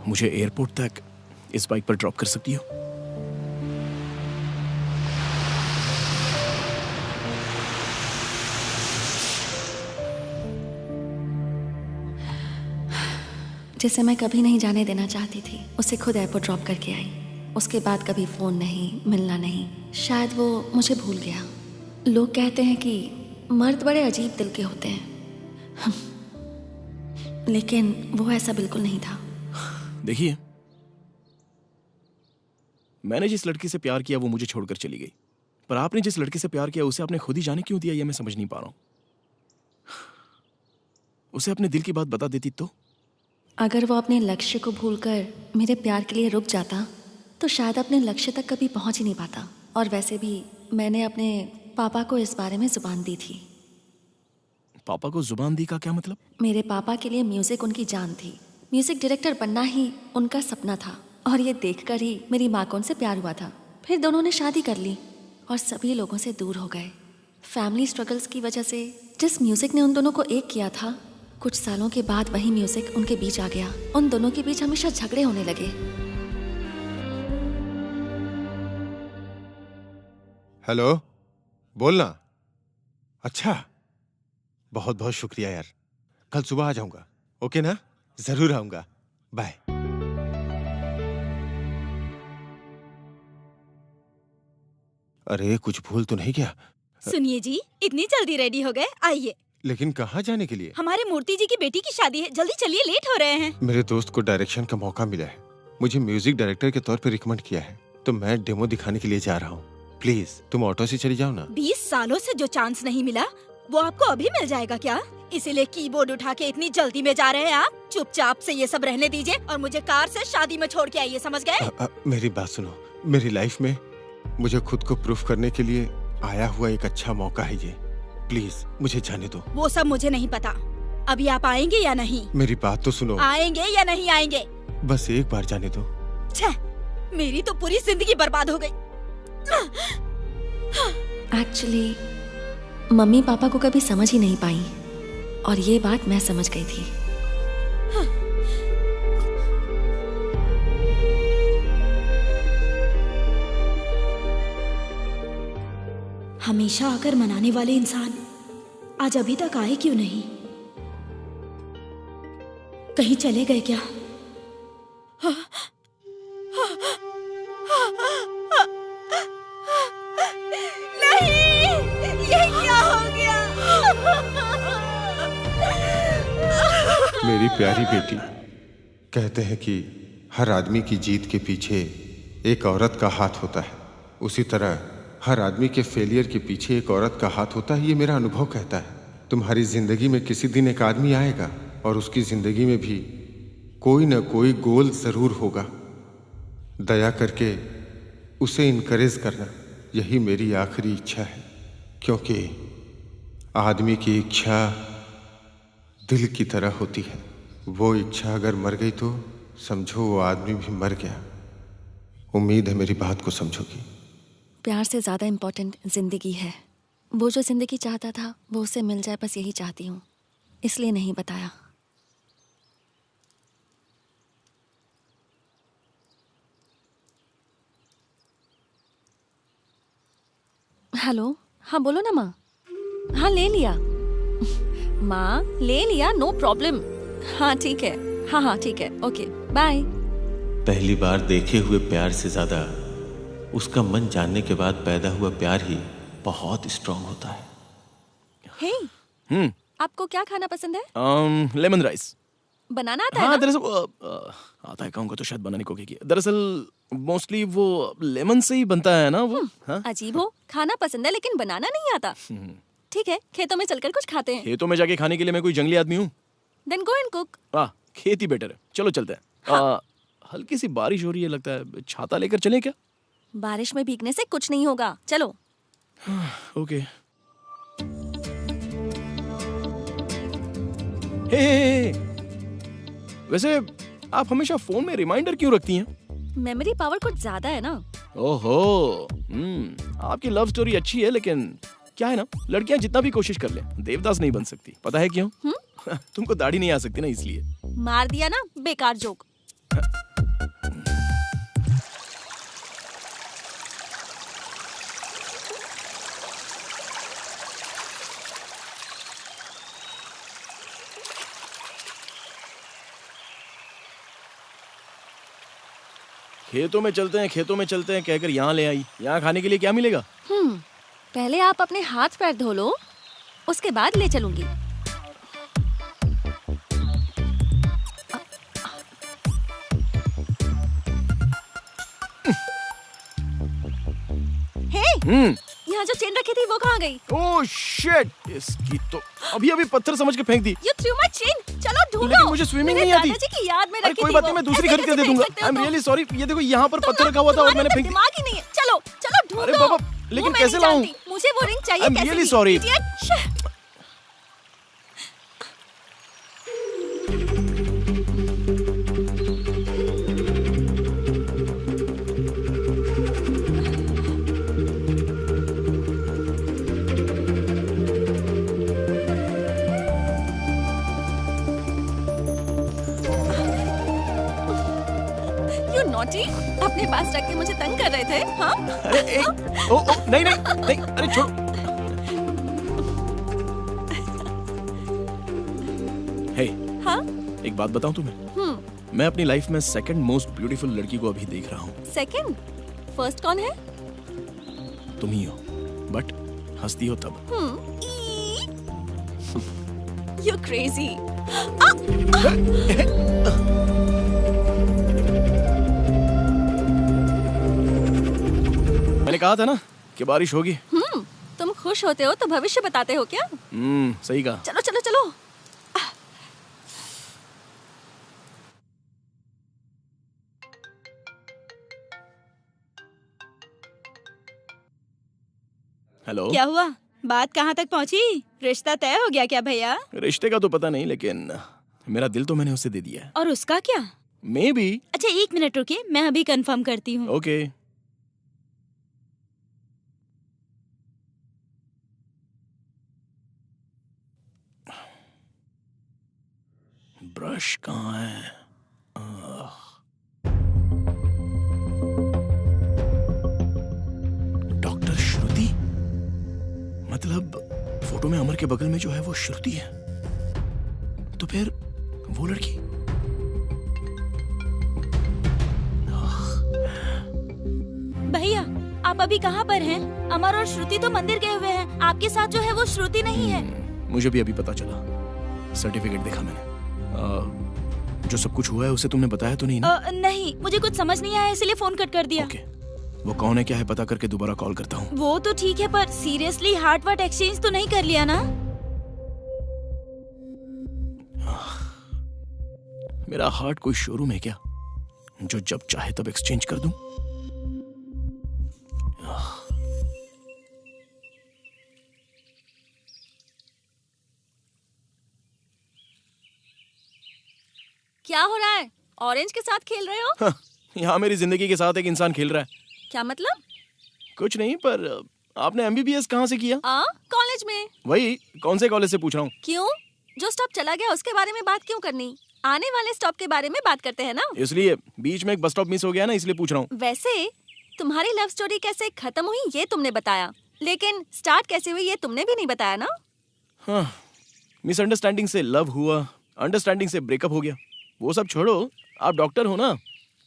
मुझे एयरपोर्ट तक इस बाइक पर ड्रॉप कर सकती हो? जिसे मैं कभी नहीं जाने देना चाहती थी, उसे खुद एयरपोर्ट ड्रॉप करके आई। उसके बाद कभी फोन नहीं, मिलना नहीं। शायद वो मुझे भूल गया। लोग कहते हैं कि मर्द बड़े अजीब दिल के होते हैं, लेकिन वो ऐसा बिल्कुल नहीं था। देखिए, मैंने जिस लड़की से प्यार किया वो मुझे छोड़कर चली गई, पर आपने जिस लड़के से प्यार किया उसे आपने खुद ही जाने क्यों दिया, ये मैं समझ नहीं पा रहा हूं। उसे अपने दिल की बात बता देती तो? अगर वो अपने लक्ष्य को भूलकर मेरे प्यार के लिए रुक जाता तो शायद अपने लक्ष्य तक कभी पहुंच ही नहीं पाता। और वैसे भी मैंने अपने पापा को इस बारे में जुबान दी थी। पापा को जुबान दी का क्या मतलब? मेरे पापा के लिए म्यूजिक उनकी जान थी। म्यूजिक डायरेक्टर बनना ही उनका सपना था, और ये देखकर ही मेरी माँ को उनसे प्यार हुआ था। फिर दोनों ने शादी कर ली और सभी लोगों से दूर हो गए। फैमिली स्ट्रगल्स की वजह से जिस म्यूजिक ने उन दोनों को एक किया था, कुछ सालों के बाद वही म्यूजिक उनके बीच आ गया। उन दोनों के बीच हमेशा झगड़े होने लगे। हेलो, बोलना। अच्छा, बहुत बहुत शुक्रिया यार। कल सुबह आ जाऊंगा, ओके ना? जरूर आऊंगा। बाय। अरे कुछ भूल तो नहीं किया? सुनिए जी, इतनी जल्दी रेडी हो गए? आइए। लेकिन कहाँ जाने के लिए? हमारे मूर्ति जी की बेटी की शादी है, जल्दी चलिए, लेट हो रहे हैं। मेरे दोस्त को डायरेक्शन का मौका मिला है, मुझे म्यूजिक डायरेक्टर के तौर पे रिकमेंड किया है, तो मैं डेमो दिखाने के लिए जा रहा हूँ। प्लीज तुम ऑटो से चली जाओ ना। 20 सालों से जो चांस नहीं मिला वो आपको अभी मिल जाएगा क्या? इसीलिए कीबोर्ड उठा के इतनी जल्दी में जा रहे हैं आप? चुपचाप से ये सब रहने दीजिए और मुझे कार से शादी में छोड़ के आइए, समझ गए? मेरी बात सुनो, मेरी लाइफ में मुझे खुद को प्रूफ करने के लिए आया हुआ एक अच्छा मौका है ये। प्लीज मुझे जाने दो। वो सब मुझे नहीं पता। अभी आप आएंगे या नहीं? मेरी बात तो सुनो। आएंगे या नहीं आएंगे? बस एक बार जाने दो। छह, मेरी तो पूरी जिंदगी बर्बाद हो गई। एक्चुअली मम्मी पापा को कभी समझ ही नहीं पाई, और ये बात मैं समझ गई थी। हमेशा आकर मनाने वाले इंसान आज अभी तक आए क्यों नहीं? कहीं चले गए क्या? नहीं, ये क्या हो गया? मेरी प्यारी बेटी, कहते हैं कि हर आदमी की जीत के पीछे एक औरत का हाथ होता है, उसी तरह हर आदमी के फेलियर के पीछे एक औरत का हाथ होता है। ये मेरा अनुभव कहता है। तुम्हारी जिंदगी में किसी दिन एक आदमी आएगा और उसकी जिंदगी में भी कोई न कोई गोल जरूर होगा। दया करके उसे इनकरेज करना, यही मेरी आखिरी इच्छा है, क्योंकि आदमी की इच्छा दिल की तरह होती है। वो इच्छा अगर मर गई तो समझो वो आदमी भी मर गया। उम्मीद है मेरी बात को समझोगी। प्यार से ज़्यादा इम्पोर्टेंट जिंदगी है। वो जो जिंदगी चाहता था वो उसे मिल जाए, बस यही चाहती हूँ, इसलिए नहीं बताया। हेलो, हाँ बोलो ना माँ। हाँ ले लिया माँ, ले लिया, नो प्रॉब्लम। हाँ ठीक है, हाँ ठीक है, ओके बाय। पहली बार देखे हुए प्यार से ज्यादा उसका मन जानने के बाद पैदा हुआ प्यार ही बहुत स्ट्रांग होता है। हे, आपको क्या खाना पसंद है? Lemon rice. बनाना आता है हाँ ना? दरअसल आता है, कहूँगा तो शायद बनाने को की। दरअसल मोस्टली वो लेमन से ही बनता है ना वो। हाँ? अजीब हो, खाना पसंद है लेकिन बनाना नहीं आता। ठीक है, खेतों में चलकर कुछ खाते हैं। खेतों में जाके खाने के लिए मैं कोई जंगली आदमी हूँ? Then go and cook. खेती बेटर है, चलो चलते हैं। हल्की सी बारिश हो रही है, लगता है छाता लेकर चलें क्या? बारिश में भीगने से कुछ नहीं होगा, चलो। ओके। हे, वैसे आप हमेशा फोन में रिमाइंडर क्यों रखती हैं? मेमोरी पावर कुछ ज्यादा है ना। ओहो, आपकी लव स्टोरी अच्छी है, लेकिन क्या है ना, लड़कियां जितना भी कोशिश कर लें देवदास नहीं बन सकती। पता है क्यों? तुमको दाढ़ी नहीं आ सकती ना, इसलिए। मार दिया ना बेकार जोक। खेतों में चलते हैं कहकर यहाँ ले आई। यहाँ खाने के लिए क्या मिलेगा? पहले आप अपने हाथ पैर धो लो, उसके बाद ले चलूंगी। यहाँ जो चेन रखी थी वो कहाँ गई? ओह शिट, इसकी तो अभी पत्थर समझ के फेंक दी। You threw my chain। चलो ढूंढो। लेकिन मुझे स्विमिंग नहीं आती। दादाजी की याद में अरे रखी कोई थी बात वो। नहीं, मैं दूसरी ऐसे खरीद के कैसे दे दूंगा। फेंक सकते आई हो एम तुम? Really sorry. ये देखो यहाँ पर पत्थर रखा हुआ था और मैंने फेंक दिया। दिमाग ही नहीं है। चलो चलो ढूंढो। अरे बाबा, लेकिन वो मैं कैसे नहीं लाऊं? जानती। मुझे वो रिंग चाहिए। I'm कैसे really भी। sorry। Idiot। Shh। नॉटी, अपने पास रख के मुझे तंग कर रहे थे, हाँ? अरे ओ नहीं, अरे छोड़ो। हे, हाँ? एक बात बताऊं तुम्हें? मैं अपनी लाइफ में सेकंड मोस्ट ब्यूटीफुल लड़की को अभी देख रहा हूँ। सेकंड? फर्स्ट कौन है? तुम ही हो, बट हंसती हो तब। You're crazy। मैंने कहा था ना कि बारिश होगी। तुम खुश होते हो तो भविष्य बताते हो क्या? सही कहा। चलो चलो चलो। हेलो। क्या हुआ? बात कहाँ तक पहुँची? रिश्ता तय हो गया क्या भैया? रिश्ते का तो पता नहीं, लेकिन मेरा दिल तो मैंने उसे दे दिया है। और उसका क्या? May be. अच्छा 1 मिनट रुकिए, मैं अभी कंफर्म करती हूँ। ओके। ब्रश कहाँ है? डॉक्टर श्रुति? मतलब फोटो में अमर के बगल में जो है वो श्रुति है, तो फिर वो लड़की? भैया आप अभी कहाँ पर हैं? अमर और श्रुति तो मंदिर गए हुए हैं, आपके साथ जो है वो श्रुति नहीं है। मुझे भी अभी पता चला, सर्टिफिकेट देखा मैंने। जो सब कुछ हुआ है उसे तुमने बताया तो नहीं ना? नहीं, मुझे कुछ समझ नहीं आया इसलिए फोन कट कर दिया। ओके, वो कौन है क्या है पता करके दोबारा कॉल करता हूँ। वो तो ठीक है, पर सीरियसली हार्ट वार्ट एक्सचेंज तो नहीं कर लिया ना? मेरा हार्ट कोई शोरूम है क्या जो जब चाहे तब एक्सचेंज कर दूं? क्या हो रहा है? ऑरेंज के साथ खेल रहे हो? यहाँ मेरी जिंदगी के साथ एक इंसान खेल रहा है। क्या मतलब? कुछ नहीं, पर आपने MBBS कहाँ से किया? कॉलेज में। वही, कौन से कॉलेज से पूछ रहा हूँ। क्यों? जो स्टॉप चला गया उसके बारे में बात क्यों करनी? आने वाले स्टॉप के बारे में बात करते हैं ना। इसलिए बीच में एक बस स्टॉप मिस हो गया ना, इसलिए पूछ रहा हूँ। वैसे तुम्हारी लव स्टोरी कैसे खत्म हुई ये तुमने बताया, लेकिन स्टार्ट कैसे हुई ये तुमने भी नहीं बताया ना। हाँ, मिसअंडरस्टैंडिंग से लव हुआ, अंडरस्टैंडिंग से ब्रेकअप हो गया। वो सब छोड़ो, आप डॉक्टर हो ना,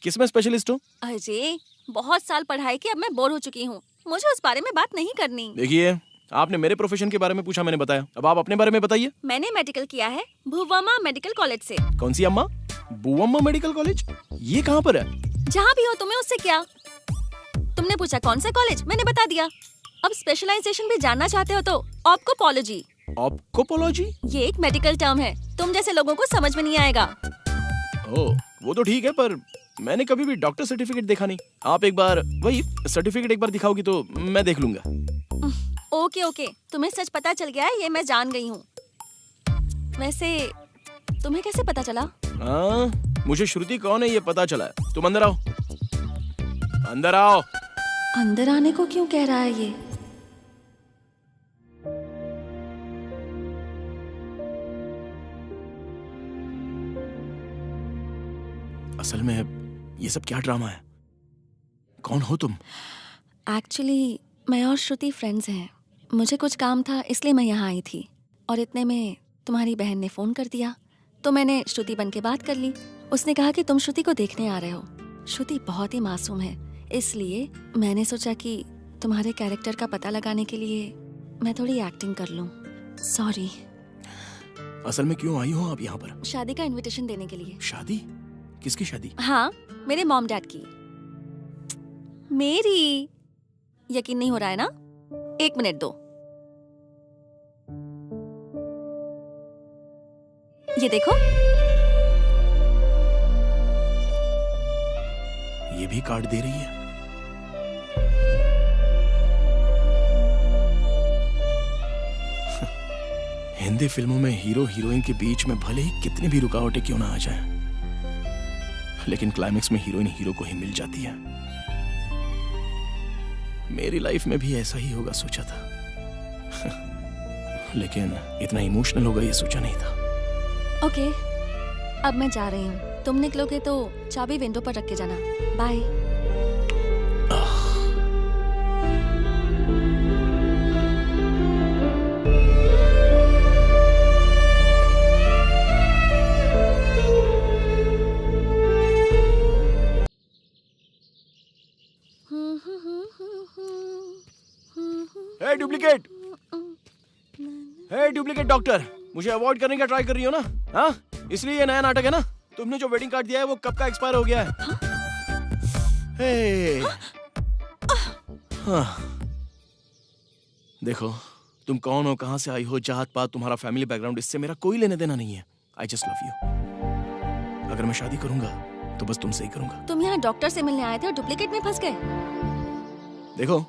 किस में स्पेशलिस्ट हो? अजय, बहुत साल पढ़ाई की, अब मैं बोर हो चुकी हूँ। मुझे उस बारे में बात नहीं करनी। देखिए, आपने मेरे प्रोफेशन के बारे में पूछा, मैंने बताया। अब आप अपने बारे में बताइए। मैंने मेडिकल किया है भुवम्मा मेडिकल कॉलेज से। कौन सी अम्मा? बुवम्मा मेडिकल कॉलेज? ये कहाँ पर है? जहाँ भी हो, तुम्हें उससे क्या? तुमने पूछा कौन सा कॉलेज, मैंने बता दिया। अब स्पेशलाइजेशन भी जानना चाहते हो तो ऑप्कोपोलॉजी। ऑप्कोपोलॉजी? ये एक मेडिकल टर्म है, तुम जैसे लोगों को समझ में नहीं आएगा। ओह, वो तो ठीक है, पर मैंने कभी भी डॉक्टर सर्टिफिकेट देखा नहीं। आप एक बार वही सर्टिफिकेट एक बार दिखाओगी तो मैं देख लूंगा। ओके ओके, तुम्हें सच पता चल गया है, ये मैं जान गई हूँ। वैसे तुम्हें कैसे पता चला? मुझे श्रुति कौन है ये पता चला है। तुम अंदर आओ, अंदर आओ। अंदर आने को क्यों कह रहा है ये? असल में ये सब क्या ड्रामा है? कौन हो तुम? एक्चुअली मैं और श्रुति फ्रेंड्स हैं। मुझे कुछ काम था इसलिए मैं यहाँ आई थी, और इतने में तुम्हारी बहन ने फोन कर दिया तो मैंने श्रुति बन के बात कर ली। उसने कहा कि तुम श्रुति को देखने आ रहे हो। श्रुति बहुत ही मासूम है, इसलिए मैंने सोचा कि तुम्हारे कैरेक्टर का पता लगाने के लिए मैं थोड़ी एक्टिंग कर लूं। सॉरी। असल में क्यों आई हो आप यहाँ पर? शादी का इनविटेशन देने के लिए। शादी? किसकी शादी? हाँ, मेरे मॉम डैड की। मेरी। यकीन नहीं हो रहा है ना? 1 मिनट दो। ये देखो। ये भी कार्ड दे रही है। हिंदी फिल्मों में हीरो हीरोइन के बीच में भले ही कितनी भी रुकावटें क्यों ना आ जाए, लेकिन क्लाइमेक्स में हीरोइन हीरो को ही मिल जाती है। मेरी लाइफ में भी ऐसा ही होगा सोचा था, लेकिन इतना इमोशनल होगा ये सोचा नहीं था। ओके, अब मैं जा रही हूँ। तुम निकलोगे तो चाबी विंडो पर रख के जाना। बाय। हे डुप्लीकेट! हे डुप्लीकेट डॉक्टर! मुझे अवॉइड करने का ट्राई कर रही हो ना? हाँ, इसलिए ये नया नाटक है ना? तुमने जो वेडिंग कार्ड दिया है वो कब का एक्सपायर हो गया है? हे! हाँ। देखो, तुम कौन हो, कहाँ से आई हो, जात पात, तुम्हारा फैमिली बैकग्राउंड, इससे मेरा कोई लेने देना नहीं है। I just love you. अगर मैं शादी करूंगा तो बस तुमसे ही करूंगा। तुम यहाँ डॉक्टर से मिलने आए थे और डुप्लीकेट में फंस गए। देखो,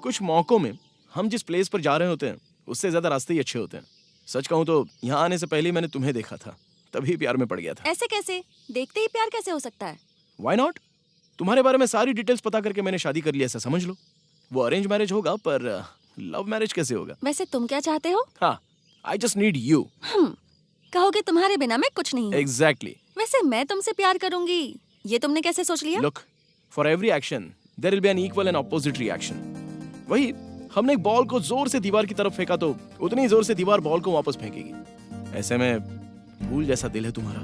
कुछ मौकों में हम जिस प्लेस पर जा रहे होते हैं उससे ज्यादा रास्ते ही अच्छे होते हैं। सच कहूं तो यहाँ आने से पहले मैंने तुम्हें देखा था, तभी प्यार में पड़ गया था। ऐसे कैसे? देखते ही प्यार कैसे हो सकता है? Why not? तुम्हारे बारे में सारी डिटेल्स पता करके मैंने शादी कर ली, ऐसा समझ लो। वो अरेंज मैरिज होगा, पर लव मैरिज कैसे होगा? वैसे तुम क्या चाहते हो? हाँ, आई जस्ट नीड यू। कहोगे तुम्हारे बिना मैं कुछ नहीं। एग्जैक्टली। वैसे मैं तुमसे प्यार करूंगी, ये तुमने कैसे सोच लिया? Look, for every action there will be an equal and opposite reaction. वही, हमने एक बॉल को जोर से दीवार की तरफ फेंका तो उतनी ही जोर से दीवार बॉल को वापस फेंकेगी। ऐसे में फूल जैसा दिल है तुम्हारा,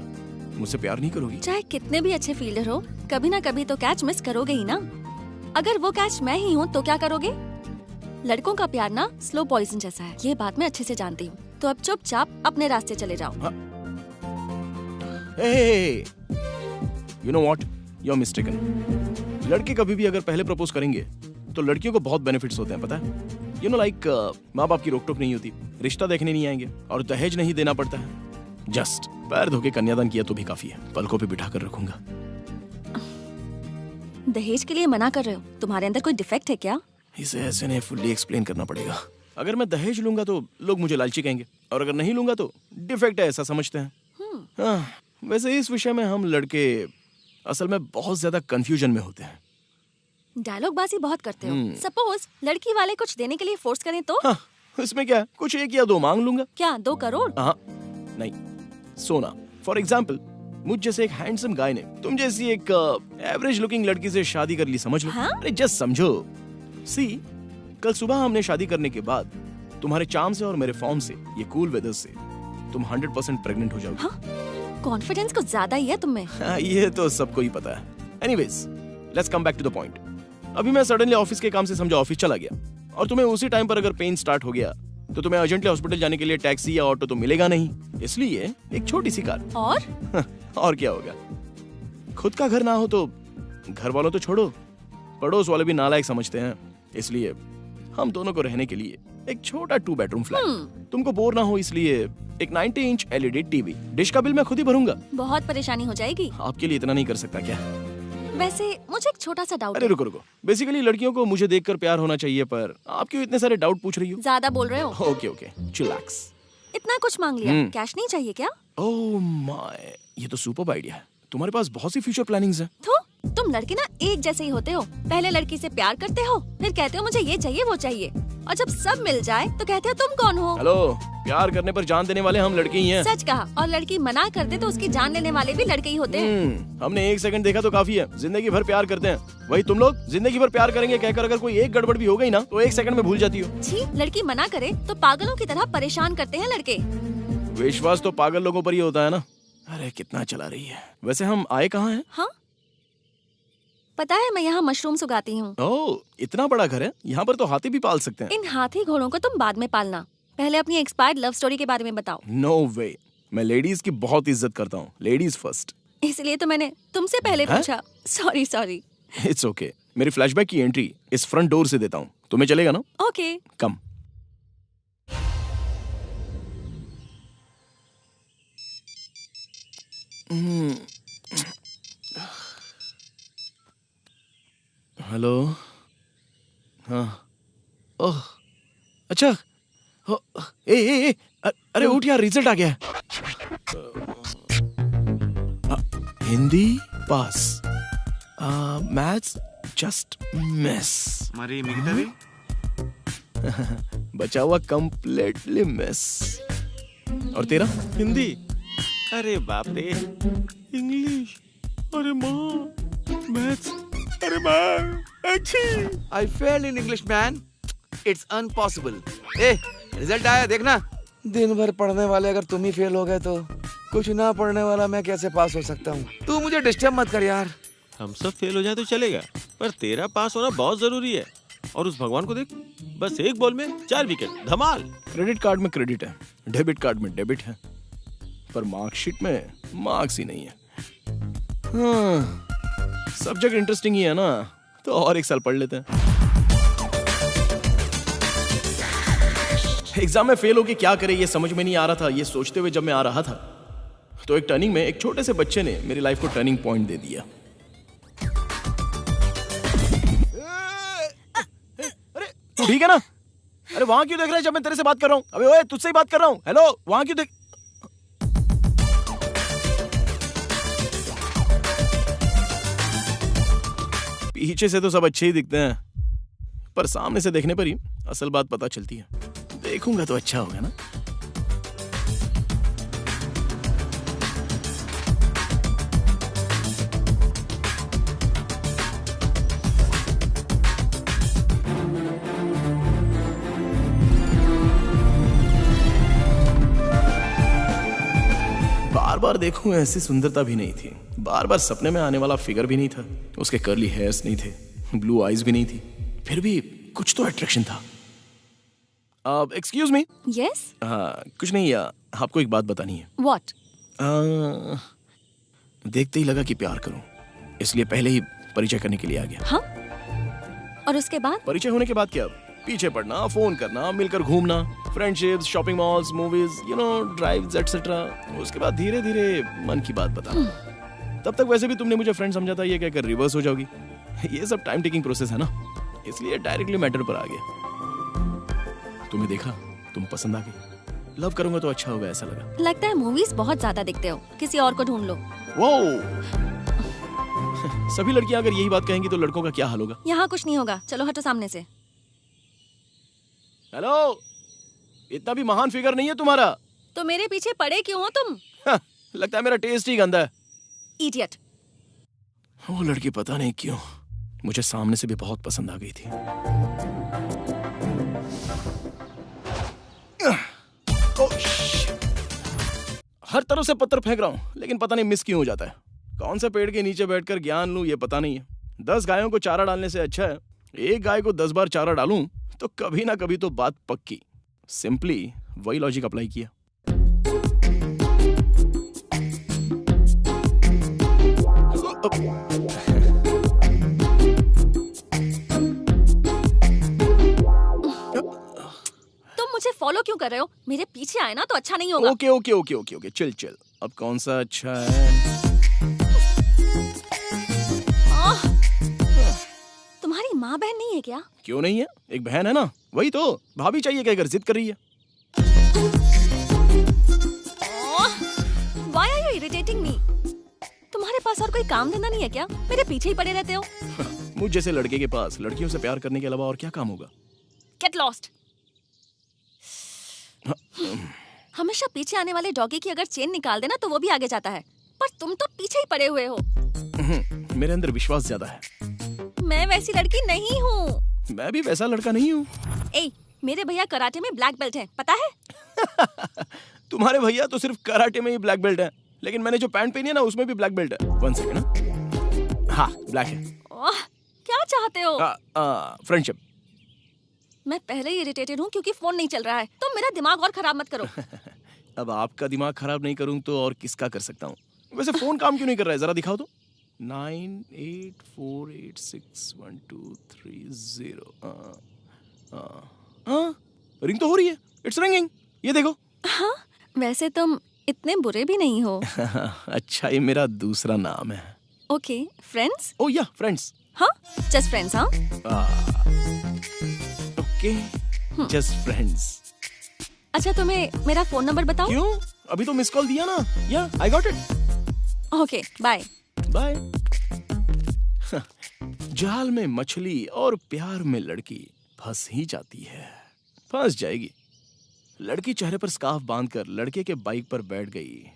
मुझसे प्यार नहीं करोगी? चाहे कितने भी अच्छे फील्डर हो, कभी ना कभी तो कैच मिस करोगे ही ना। अगर वो कैच मैं ही हूँ तो क्या करोगे? लड़कों का प्यार ना स्लो पॉइजन जैसा है, ये बात मैं अच्छे से जानती हूँ। तो अब चुपचाप अपने रास्ते चले जाओ। You know what, you are mistaken. लड़के कभी भी अगर पहले प्रपोज करेंगे तो लड़कियों को बहुत बेनिफिट्स होते हैं, पता है? यू नो लाइक, माँ बाप की रोक टोक नहीं होती, रिश्ता देखने नहीं आएंगे और दहेज नहीं देना पड़ता है। जस्ट पैर धो के कन्यादान किया तो भी काफी है, पलकों पे बिठा कर रखूंगा। दहेज के लिए मना कर रहे हो? तुम्हारे अंदर कोई डिफेक्ट है क्या? इसे ऐसे नहीं फुल्ली एक्सप्लेन करना पड़ेगा। अगर मैं दहेज लूंगा तो लोग मुझे लालची कहेंगे, और अगर नहीं लूंगा तो डिफेक्ट है ऐसा समझते हैं। हाँ, वैसे इस विषय में हम लड़के असल में बहुत ज्यादा कंफ्यूजन में होते हैं। डायलॉग बाजी बहुत करते हो। सपोज लड़की वाले कुछ देने के लिए फोर्स करें तो? हाँ, इसमें क्या, कुछ 1 या 2 मांग लूंगा। क्या 2 करोड़? हाँ, नहीं, सोना। फॉर एग्जाम्पल, मुझ जैसे एक हैंडसम गाय ने तुम जैसी एक एवरेज लुकिंग लड़की से शादी कर ली, समझ लो। हाँ? अरे जस्ट समझो। सी, कल सुबह हमने शादी करने के बाद तुम्हारे चार्म से और मेरे फॉर्म से, ये कूल वेदर से, तुम 100% प्रेग्नेंट हो जाओगी। हाँ? कॉन्फिडेंस कुछ ज्यादा ही है तुम में। हाँ, ये तो सबको ही पता है। Anyways, let's come back to the point. अभी मैं सडनली ऑफिस के काम से समझा ऑफिस चला गया और तुम्हें उसी टाइम पर अगर पेन स्टार्ट हो गया तो तुम्हें अर्जेंटली हॉस्पिटल जाने के लिए टैक्सी या ऑटो तो मिलेगा नहीं, इसलिए एक छोटी सी कार। और क्या होगा, खुद का घर ना हो तो घर वालों तो छोड़ो, पड़ोस वाले भी नालायक समझते हैं, इसलिए हम दोनों को रहने के लिए एक छोटा 2 बेडरूम फ्लैट। तुमको बोर ना हो इसलिए एक 90 इंच LED टीवी। डिश का बिल मैं खुद ही भरूंगा। बहुत परेशानी हो जाएगी। आपके लिए इतना नहीं कर सकता क्या? वैसे मुझे एक छोटा सा डाउट अरे रुको, बेसिकली लड़कियों को मुझे देखकर प्यार होना चाहिए, पर आप क्यों इतने सारे डाउट पूछ रही हो? ज्यादा बोल रहे हो। Okay, chillax. इतना कुछ मांग लिया, कैश नहीं चाहिए क्या? ओह माय, ये तो सुपर्ब आइडिया है। तुम्हारे पास बहुत सी फ्यूचर प्लानिंग्स हैं। तो तुम लड़के ना एक जैसे ही होते हो। पहले लड़की से प्यार करते हो, फिर कहते हो मुझे ये चाहिए वो चाहिए, और जब सब मिल जाए तो कहते हो तुम कौन हो? हेलो, प्यार करने पर जान देने वाले हम लड़के ही हैं। सच कहा। और लड़की मना कर दे तो उसकी जान लेने वाले भी लड़के ही होते हैं। हमने 1 सेकंड देखा तो काफी है, जिंदगी भर प्यार करते हैं। वही तुम लोग जिंदगी भर प्यार करेंगे कहकर अगर कोई एक गड़बड़ भी हो गई ना तो 1 सेकंड में भूल जाती हो। छी, लड़की मना करे तो पागलों की तरह परेशान करते हैं लड़के। विश्वास तो पागल लोगों पर ही होता है ना। अरे कितना चला रही है। वैसे हम आए कहाँ हैं? हाँ, पता है मैं यहाँ मशरूम्स उगाती हूँ। ओह, इतना बड़ा घर है, यहाँ पर तो हाथी भी पाल सकते हैं। इन हाथी घोड़ों को तुम बाद में पालना, पहले अपनी एक्सपायर्ड लव स्टोरी के बारे में बताओ। नो वे, मैं लेडीज की बहुत इज्जत करता हूँ, लेडीज फर्स्ट। इसलिए तो मैंने तुमसे पहले पूछा। सॉरी। It's okay. मेरी फ्लैशबैक की एंट्री इस फ्रंट डोर से देता हूँ, तुम्हें चलेगा ना? ओके। कम। हेलो। हाँ। ओह, अच्छा। ए, अरे उठ यार, रिजल्ट आ गया है। हिंदी पास, मैथ्स जस्ट मिस, మరి మిగతావి बचा हुआ कंप्लीटली मिस। और तेरा? हिंदी, अरे बाप रे, इंग्लिश, अरे माँ, मैथ्स, अरे माँ, अच्छी। I failed in English man. It's impossible. A, result आया देखना। दिन भर पढ़ने वाले अगर तुम ही फेल हो गए तो कुछ ना पढ़ने वाला मैं कैसे पास हो सकता हूँ? तू मुझे डिस्टर्ब मत कर यार। हम सब फेल हो जाए तो चलेगा, पर तेरा पास होना बहुत जरूरी है। और उस भगवान को देख, बस एक बॉल में 4 विकेट, धमाल। क्रेडिट कार्ड में क्रेडिट है, डेबिट कार्ड में डेबिट है, पर मार्कशीट में मार्क्स ही नहीं है। हाँ, सब्जेक्ट इंटरेस्टिंग ही है ना, तो और 1 साल पढ़ लेते हैं। एग्जाम में फेल होके क्या करे ये समझ में नहीं आ रहा था। ये सोचते हुए जब मैं आ रहा था तो एक टर्निंग में एक छोटे से बच्चे ने मेरी लाइफ को टर्निंग पॉइंट दे दिया। अरे तू ठीक है ना? अरे वहां क्यों देख रहा है जब मैं तेरे से बात कर रहा हूँ? अबे ओए, तुझसे ही बात कर रहा हूँ। हेलो, वहां क्यों देख? पीछे से तो सब अच्छे ही दिखते हैं, पर सामने से देखने पर ही असल बात पता चलती है। देखूंगा तो अच्छा होगा ना। बार बार देखूं ऐसी सुंदरता भी नहीं थी, बार बार सपने में आने वाला फिगर भी नहीं था, उसके कर्ली हेयर्स नहीं थे, ब्लू आईज भी नहीं थी, फिर भी कुछ तो अट्रैक्शन था। Excuse me. यस। हाँ, कुछ नहीं, आपको एक बात बतानी है। व्हाट? देखते ही लगा कि प्यार करूं, इसलिए पहले ही परिचय करने के लिए आ गया। हाँ? और उसके बाद? परिचय होने के बाद क्या? पीछे पड़ना, फोन करना, मिलकर घूमना, friendships, shopping malls, movies, drives etcetera. उसके बाद धीरे धीरे मन की बात बताना। तब तक वैसे भी तुमने मुझे फ्रेंड समझा था, ये कहकर रिवर्स हो जाओगी। ये सब टाइम टेकिंग प्रोसेस है ना, इसलिए डायरेक्टली मैटर पर आ गया। तुम्हें देखा, तुम पसंद आ गई, लव करूंगा तो अच्छा होगा ऐसा लगा। लगता है मूवीज बहुत ज्यादा देखते हो, किसी और को ढूंढ लो। वो सभी लड़कियां अगर यही बात कहेंगी तो लड़कों का क्या हाल होगा? यहाँ कुछ नहीं होगा, चलो हटो सामने से। हेलो, इतना भी महान फिगर नहीं है तुम्हारा। तो मेरे पीछे पड़े क्यों हो तुम? लगता है मेरा टेस्ट ही गंदा है। इडियट। वो लड़की पता नहीं क्यों मुझे सामने से भी बहुत पसंद आ गई थी। हर तरफ से पत्थर फेंक रहा हूँ, लेकिन पता नहीं मिस क्यों हो जाता है। कौन सा पेड़ के नीचे बैठकर ज्ञान लूं ये पता नहीं है। 10 गायों को चारा डालने से अच्छा है एक गाय को 10 बार चारा डालूं तो कभी ना कभी तो बात पक्की। सिंपली वही लॉजिक अप्लाई किया। तुम मुझे फॉलो क्यों कर रहे हो? मेरे पीछे आए ना तो अच्छा नहीं होगा। Okay okay okay okay okay chill chill. अब कौन सा अच्छा है? तुम्हारी माँ बहन नहीं है क्या? क्यों नहीं है, एक बहन है ना। वही तो भाभी चाहिए कहकर जिद कर रही है। Why are you irritating me? तुम्हारे पास और कोई काम धंधा नहीं है क्या? मेरे पीछे ही पड़े रहते हो। मुझ जैसे लड़के के पास लड़कियों से प्यार करने के अलावा और क्या काम होगा? Get lost. हमेशा पीछे आने वाले डॉगी की अगर चेन निकाल देना तो वो भी आगे जाता है, पर तुम तो पीछे ही पड़े हुए हो। मेरे अंदर विश्वास ज्यादा है। मैं वैसी लड़की नहीं हूँ। मैं भी वैसा लड़का नहीं हूँ। ए, मेरे भैया कराटे में ब्लैक बेल्ट है, पता है? तुम्हारे भैया तो सिर्फ कराटे में ही ब्लैक बेल्ट है, लेकिन मैंने जो पैंट पहनी है ना उसमें भी ब्लैक बेल्ट है। 1 सेकंड ना। हाँ ब्लैक है। क्या चाहते हो? फ्रेंडशिप। मैं पहले ही इरिटेटेड हूँ क्योंकि फोन नहीं चल रहा है। तुम मेरा दिमाग और खराब मत करो। अब आपका दिमाग खराब नहीं करूँ तो और किसका कर सकता हूँ? वैसे फोन काम क्यों नहीं कर रहा है, जरा दिखाओ तो। 98486123 रिंग तो हो रही है। इट्स रिंगिंग, ये देखो। हाँ, वैसे तुम इतने बुरे भी नहीं हो। अच्छा, ये मेरा दूसरा नाम है। Okay, friends? ओह या, फ्रेंड्स। हाँ, जस्ट फ्रेंड्स। हाँ ओके, जस्ट फ्रेंड्स। अच्छा, तुम्हें मेरा फोन नंबर बताओ। क्यों? अभी तो मिस कॉल दिया ना। Yeah, I got it. Okay, bye bye. जाल में मछली और प्यार में लड़की फंस ही जाती है, फंस जाएगी। लड़की चेहरे पर स्कार्फ बांधकर लड़के के बाइक पर बैठ गई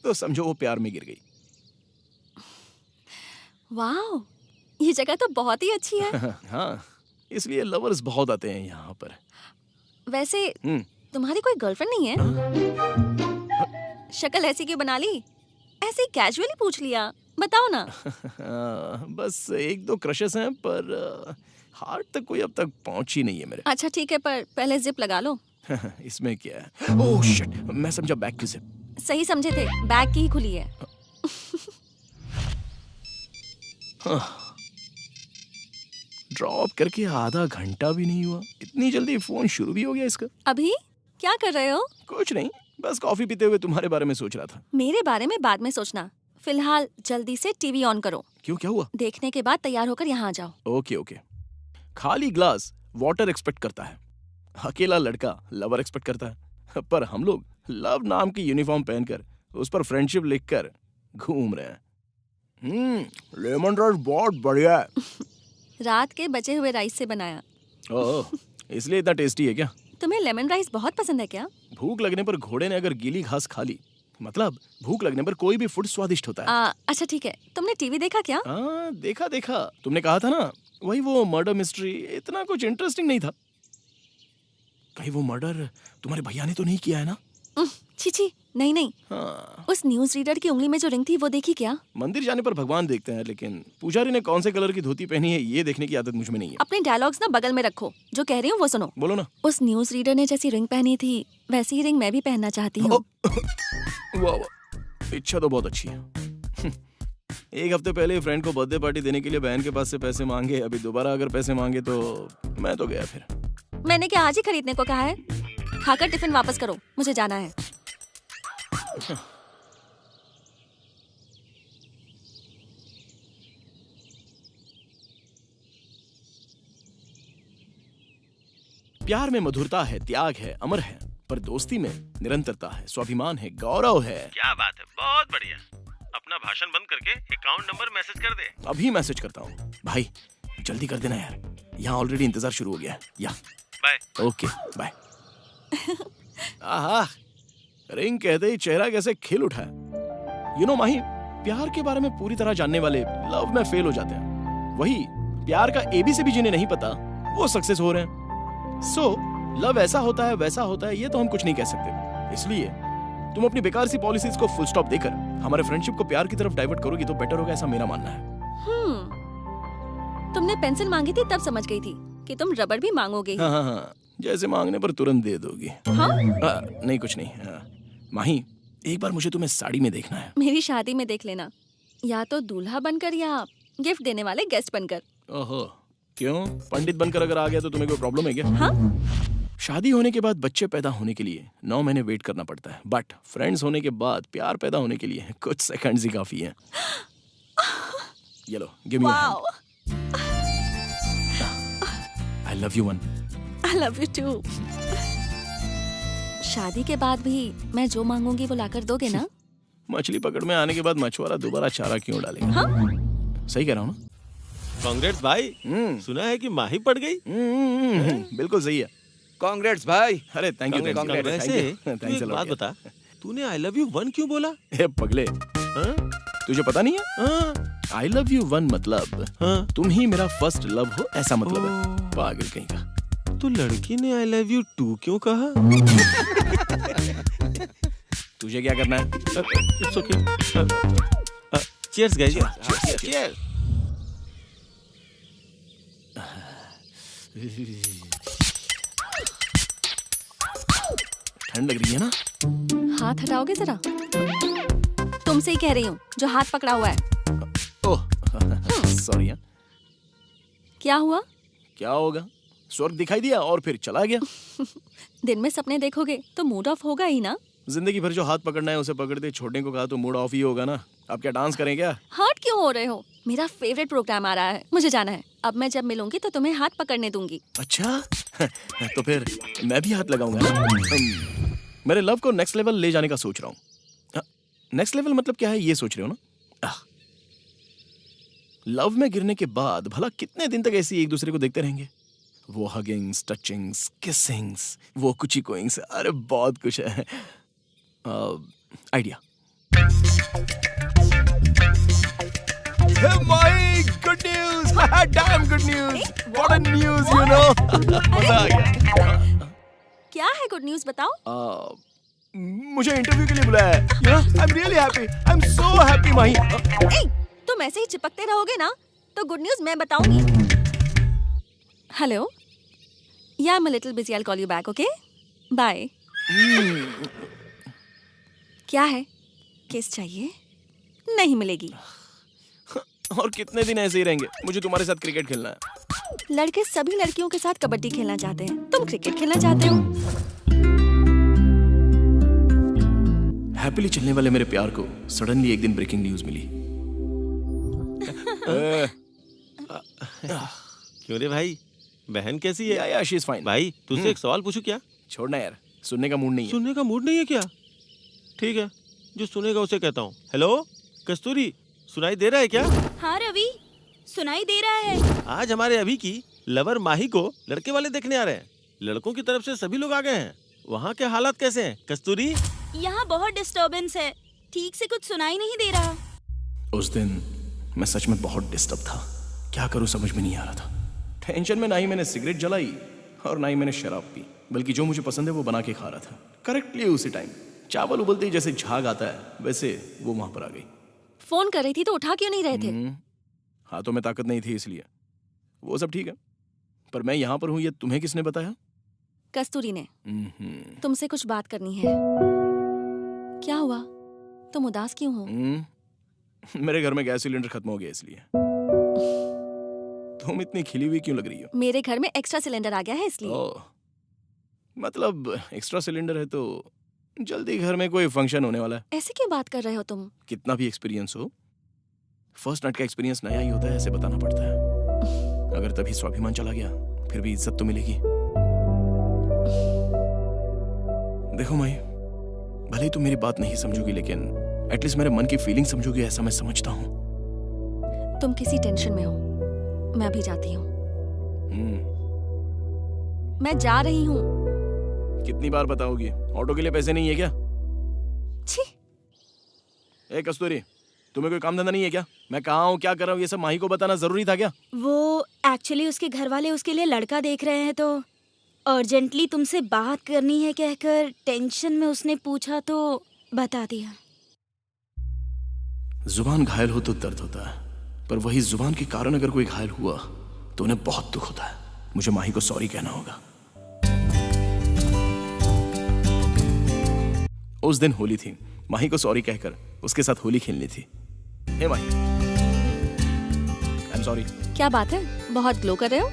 तो समझो वो प्यार में गिर गई। वाओ, ये जगह तो बहुत ही अच्छी है। हाँ, इसलिए लवर्स बहुत आते हैं यहाँ पर। वैसे तुम्हारी कोई गर्लफ्रेंड नहीं है? शक्ल ऐसी क्यों बना ली? ऐसे ही कैजुअली पूछ लिया, बताओ ना। बस 1-2 क्रशेस हैं, पर हार्ट तक कोई अब तक पहुंच ही नहीं है मेरे। अच्छा ठीक है, पर पहले जिप लगा लो। इसमें क्या है? ओह शिट, मैं समझा बैक की जिप। सही समझे थे, बैग की ही खुली है। ड्रॉप करके आधा घंटा भी नहीं हुआ, इतनी जल्दी फोन शुरू भी हो गया इसका। अभी क्या कर रहे हो? कुछ नहीं, बस कॉफी पीते हुए तुम्हारे बारे में सोच रहा था। मेरे बारे में बाद में सोचना, फिलहाल जल्दी से टीवी ऑन करो। क्यों, क्या हुआ? देखने के बाद तैयार होकर यहाँ आ जाओ। Okay okay. खाली ग्लास वाटर एक्सपेक्ट करता है, अकेला लड़का लवर एक्सपेक्ट करता है, पर हम लोग लव नाम की यूनिफॉर्म पहनकर उस पर फ्रेंडशिप लिखकर घूम रहे हैं। लेमन राइस बहुत बढ़िया है। रात के बचे हुए राइस से बनाया। ओह, इसलिए इतना टेस्टी है क्या? तुम्हें लेमन राइस बहुत पसंद है क्या? भूख लगने पर घोड़े ने अगर गीली घास खा ली, मतलब भूख लगने पर कोई भी फूड स्वादिष्ट होता है। अच्छा ठीक है, तुमने टीवी देखा क्या? देखा देखा, तुमने कहा था ना, वही वो मर्डर मिस्ट्री। इतना कुछ इंटरेस्टिंग नहीं था। कहीं वो मर्डर तुम्हारे भैया ने तो नहीं किया है ना? छी छी, नहीं नहीं। उस न्यूज रीडर की उंगली में जो रिंग थी वो देखी क्या? मंदिर जाने पर भगवान देखते हैं, लेकिन पुजारी ने कौन से कलर की धोती पहनी है ये देखने की आदत मुझ में नहीं है। अपने डायलॉग्स ना बगल में रखो, जो कह रही हूँ वो सुनो। बोलो ना। उस न्यूज रीडर ने जैसी रिंग पहनी थी वैसी ही रिंग मैं भी पहनना चाहती हूँ। वाह, इच्छा तो बहुत अच्छी है। एक हफ्ते पहले फ्रेंड को बर्थडे पार्टी देने के लिए बहन के पास से पैसे मांगे, अभी दोबारा अगर पैसे मांगे तो मैं तो गया फिर। मैंने क्या आज ही खरीदने को कहा है? खाकर टिफिन वापस करो, मुझे जाना है। प्यार में मधुरता है, त्याग है, अमर है, पर दोस्ती में निरंतरता है, स्वाभिमान है, गौरव है। क्या बात है, बहुत बढ़िया। अपना भाषण बंद करके अकाउंट नंबर मैसेज कर दे। अभी मैसेज करता हूँ। भाई जल्दी कर देना यार, यहाँ ऑलरेडी इंतजार शुरू हो गया है। Yeah bye. Okay bye. आहा, रिंग कहते ही चेहरा कैसे खिल उठा है। यू नो माही, प्यार के बारे में पूरी तरह जानने वाले लव में फेल हो जाते हैं। वही प्यार का एबीसी भी जिन्हें नहीं पता वो सक्सेस हो रहे हैं। सो लव ऐसा होता है वैसा होता है, ये तो हम कुछ नहीं कह सकते। इसलिए तुम अपनी बेकार सी पॉलिसीज को फुल स्टॉप देकर हमारे फ्रेंडशिप को प्यार की तरफ डाइवर्ट करोगी तो बेटर होगा, ऐसा मेरा मानना है। तुमने पेंसिल मांगी थी तब समझ गई थी कि तुम रबड़ भी मांगोगे ही। हाँ हाँ हाँ, जैसे मांगने पर तुरंत दे दोगी। हाँ? नहीं कुछ नहीं। माही, एक बार मुझे तुम्हें साड़ी में देखना है। मेरी शादी में देख लेना, या तो दूल्हा बनकर या गिफ्ट देने वाले गेस्ट बनकर। ओहो, क्यों? पंडित बनकर अगर आ गया तो तुम्हें कोई प्रॉब्लम है क्या? हाँ? शादी होने के बाद बच्चे पैदा होने के लिए 9 महीने वेट करना पड़ता है, बट फ्रेंड्स होने के बाद प्यार पैदा होने के लिए कुछ सेकंड्स ही काफी हैं। ये लो, give me your wow, hand. I love you one. I love you too. शादी के बाद भी मैं जो मांगूंगी वो लाकर दोगे ना? मछली पकड़ में आने के बाद मछुआरा दोबारा चारा क्यों डालेगा? हाँ? सही कह रहा हूँ ना? कांग्रेस भाई, सुना है कि माही पड़ गई। बिल्कुल सही है। कांग्रेट्स भाई। अरे थैंक यू, वैसे तू एक बात बता, तूने आई लव यू वन क्यों बोला? ए पगले, हाँ? तुझे पता नहीं है? आई लव यू वन मतलब तुम ही मेरा फर्स्ट लव हो, ऐसा मतलब है। पागल कहीं का। तो लड़की ने आई लव यू टू क्यों कहा? तुझे क्या करना है? It's okay. Cheers guys. Cheers. ठंड लग रही है ना? हाथ हटाओगे जरा? तुमसे ही कह रही हूँ जो हाथ पकड़ा हुआ है। Oh sorry. क्या हुआ? क्या होगा? स्वर्ग दिखाई दिया और फिर चला गया। दिन में सपने देखोगे तो मूड ऑफ होगा ही ना। जिंदगी भर जो हाथ पकड़ना है उसे पकड़ते छोड़ने को कहा तो मूड ऑफ ही होगा ना। अब क्या डांस करें क्या? हर्ट क्यों हो रहे हो? मेरा फेवरेट प्रोग्राम आ रहा है, मुझे जाना है। अब मैं जब मिलूंगी तो तुम्हें हाथ पकड़ने दूंगी। अच्छा तो फिर मैं भी हाथ लगाऊंगा ना। मेरे लव को नेक्स्ट लेवल ले जाने का सोच रहा हूँ। नेक्स्ट लेवल मतलब क्या है ये सोच रहे हो ना? लव में गिरने के बाद भला कितने दिन तक ऐसे एक दूसरे को देखते रहेंगे? वो हगिंग्स, टचिंग्स, किसिंग्स, वो कुची कोइंग्स, अरे बहुत कुछ है। Idea. My good news, damn good news, what a news you know. मजा आ गया। क्या है गुड न्यूज़ बताओ? मुझे इंटरव्यू के लिए बुलाया है। You know, I'm really happy. I'm so happy, माही। तुम ऐसे ही चिपकते रहोगे ना तो गुड न्यूज़ मैं बताऊंगी। हेलो, या I'm a little busy, I'll call you back, okay? Bye. क्या है? किस चाहिए? नहीं मिलेगी। और कितने दिन ऐसे ही रहेंगे? मुझे तुम्हारे साथ क्रिकेट खेलना है। लड़के सभी लड़कियों के साथ कबड्डी खेलना चाहते हैं, तुम क्रिकेट खेलना चाहते हो। हैप्पीली चलने वाले मेरे प्यार को सडनली एक दिन ब्रेकिंग न्यूज मिली। क्यों रे भाई, बहन कैसी है? या शी इज फाइन। भाई तुझसे एक सवाल पूछूं क्या? छोड़ना यार, सुनने का मूड नहीं है। सुनने का मूड नहीं है क्या? ठीक है, जो सुनेगा उसे कहता हूँ। हेलो कस्तूरी, सुनाई दे रहा है क्या? हाँ रवि, सुनाई दे रहा है। आज हमारे अभी की लवर माही को लड़के वाले देखने आ रहे हैं। लड़कों की तरफ से सभी लोग आ गए हैं। वहाँ के हालात कैसे हैं कस्तूरी? यहाँ बहुत डिस्टर्बेंस है, ठीक से कुछ सुनाई नहीं दे रहा। उस दिन मैं सच में बहुत डिस्टर्ब था। क्या करूँ समझ में नहीं आ रहा था। टेंशन में ना ही मैंने सिगरेट जलाई और ना ही मैंने शराब पी, बल्कि जो मुझे पसंद है वो बना के खा रहा था। करेक्टली उसी टाइम चावल उबलते ही जैसे झाग आता है वैसे वो वहां पर आ गई। फोन कर रही थी तो उठा क्यों नहीं रहे थे? हाथों में ताकत नहीं थी इसलिए। वो सब ठीक है, पर मैं यहाँ पर हूँ ये तुम्हें किसने बताया? कस्तूरी ने। तुमसे कुछ बात करनी है। क्या हुआ, तुम उदास क्यों हो? मेरे घर में गैस सिलेंडर खत्म हो गया इसलिए। तुम इतनी खिली हुई क्यों लग रही हो? मेरे घर में एक्स्ट्रा सिलेंडर आ गया है इसलिए। ओह, मतलब एक्स्ट्रा सिलेंडर है तो जल्दी घर में कोई फंक्शन होने वाला है। ऐसे क्यों बात कर रहे हो तुम? कितना भी एक्सपीरियंस हो, फर्स्ट नाइट का एक्सपीरियंस नया ही होता है, ऐसे बताना पड़ता है। अगर तभी स्वाभिमान चला गया फिर भी इज्जत तो मिलेगी। देखो माई, भले ही तुम मेरी बात नहीं समझोगी लेकिन एटलीस्ट मेरे मन की फीलिंग समझोगी, ऐसा मैं समझता हूँ। तुम किसी टेंशन में हो, मैं भी जाती हूँ। मैं जा रही हूँ। कितनी बार बताओगी? ऑटो के लिए पैसे नहीं है क्या? छी। ए कस्तूरी, तुम्हें कोई काम धंधा नहीं है क्या? मैं कहाँ हूँ, क्या कर रहा हूँ, ये सब माही को बताना जरूरी था क्या? वो एक्चुअली उसके घर वाले उसके लिए लड़का देख रहे हैं तो अर्जेंटली तुमसे बात करनी है कहकर टेंशन में उसने पूछा तो बता दिया। जुबान घायल हो तो दर्द होता है, पर वही जुबान के कारण अगर कोई घायल हुआ तो उन्हें बहुत दुख होता है। मुझे माही को सॉरी कहना होगा। उस दिन होली थी, माही को सॉरी कहकर उसके साथ होली खेलनी थी। हे माही, आई एम सॉरी। क्या बात है, बहुत ग्लो कर रहे हो?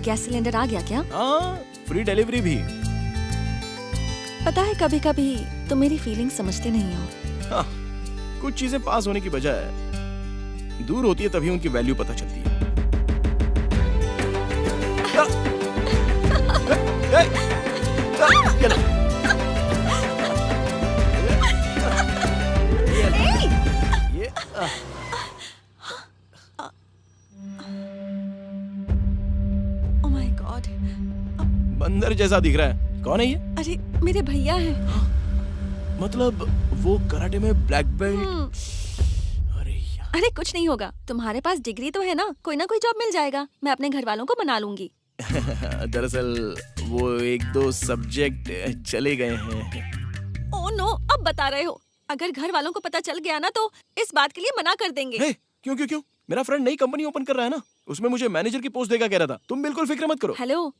गैस सिलेंडर आ गया क्या? हाँ, फ्री डिलीवरी भी। पता है कभी कभी तुम मेरी फीलिंग समझते नहीं हो। हाँ, कुछ चीजें पास होने की बजाय दूर होती है, तभी उनकी वैल्यू पता चलती है। ओह माय गॉड, बंदर जैसा दिख रहा है। कौन है ये? अरे मेरे भैया हैं। मतलब वो कराटे में ब्लैक बेल्ट? अरे यार। अरे कुछ नहीं होगा, तुम्हारे पास डिग्री तो है ना, कोई जॉब मिल जाएगा। मैं अपने घर वालों को मना लूंगी। दरअसल वो एक दो सब्जेक्ट चले गए हैं। ओह नो, अब बता रहे हो। अगर घर वालों को पता चल गया ना तो इस बात के लिए मना कर देंगे। हे, क्यों क्यों क्यों? मेरा फ्रेंड नई कंपनी ओपन कर रहा है ना, उसमें मुझे मैनेजर की पोस्ट देगा कह रहा था। तुम बिल्कुल फिक्र मत करो। हेलो,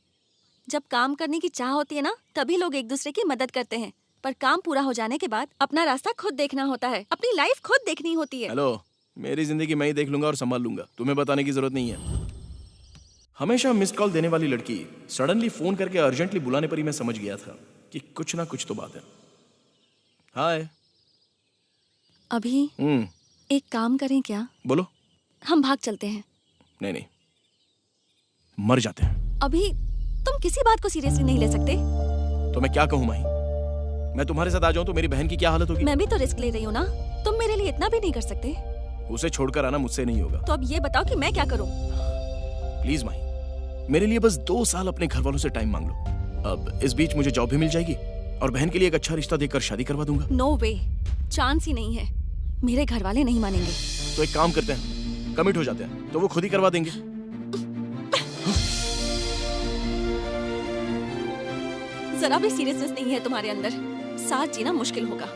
जब काम करने की चाह होती है ना, तभी लोग एक दूसरे की मदद करते हैं। पर काम पूरा हो जाने के बाद अपना रास्ता खुद देखना होता है, अपनी लाइफ खुद देखनी होती है। हेलो, मेरी जिंदगी मैं ही देख लूंगा और संभाल लूंगा, तुम्हें बताने की जरूरत नहीं है। हमेशा मिस कॉल देने वाली लड़की सडनली फोन करके अर्जेंटली बुलाने पर ही मैं समझ गया था कि कुछ ना कुछ तो बात है। हाय। अभी एक काम करें क्या? बोलो। हम भाग चलते हैं। नहीं नहीं, मर जाते हैं। अभी तुम किसी बात को सीरियसली नहीं ले सकते। तो मैं क्या कहूँ माही? मैं तुम्हारे साथ आ जाऊं तो मेरी बहन की क्या हालत होगी? मैं भी तो रिस्क ले रही हूँ ना, तुम मेरे लिए इतना भी नहीं कर सकते। उसे छोड़कर आना मुझसे नहीं होगा। तो अब ये बताओ कि मैं क्या करूँ? प्लीज माही, मेरे लिए बस 2 साल अपने घर वालों से टाइम मांग लो। अब इस बीच मुझे जॉब भी मिल जाएगी और बहन के लिए एक अच्छा रिश्ता देकर शादी करवा दूंगा। नो वे, चांस ही नहीं है। मेरे घर वाले नहीं मानेंगे। तो एक काम करते हैं, कमिट हो जाते हैं, तो वो खुद ही करवा देंगे। जरा भी सीरियसनेस नहीं है तुम्हारे अंदर, साथ जीना मुश्किल होगा।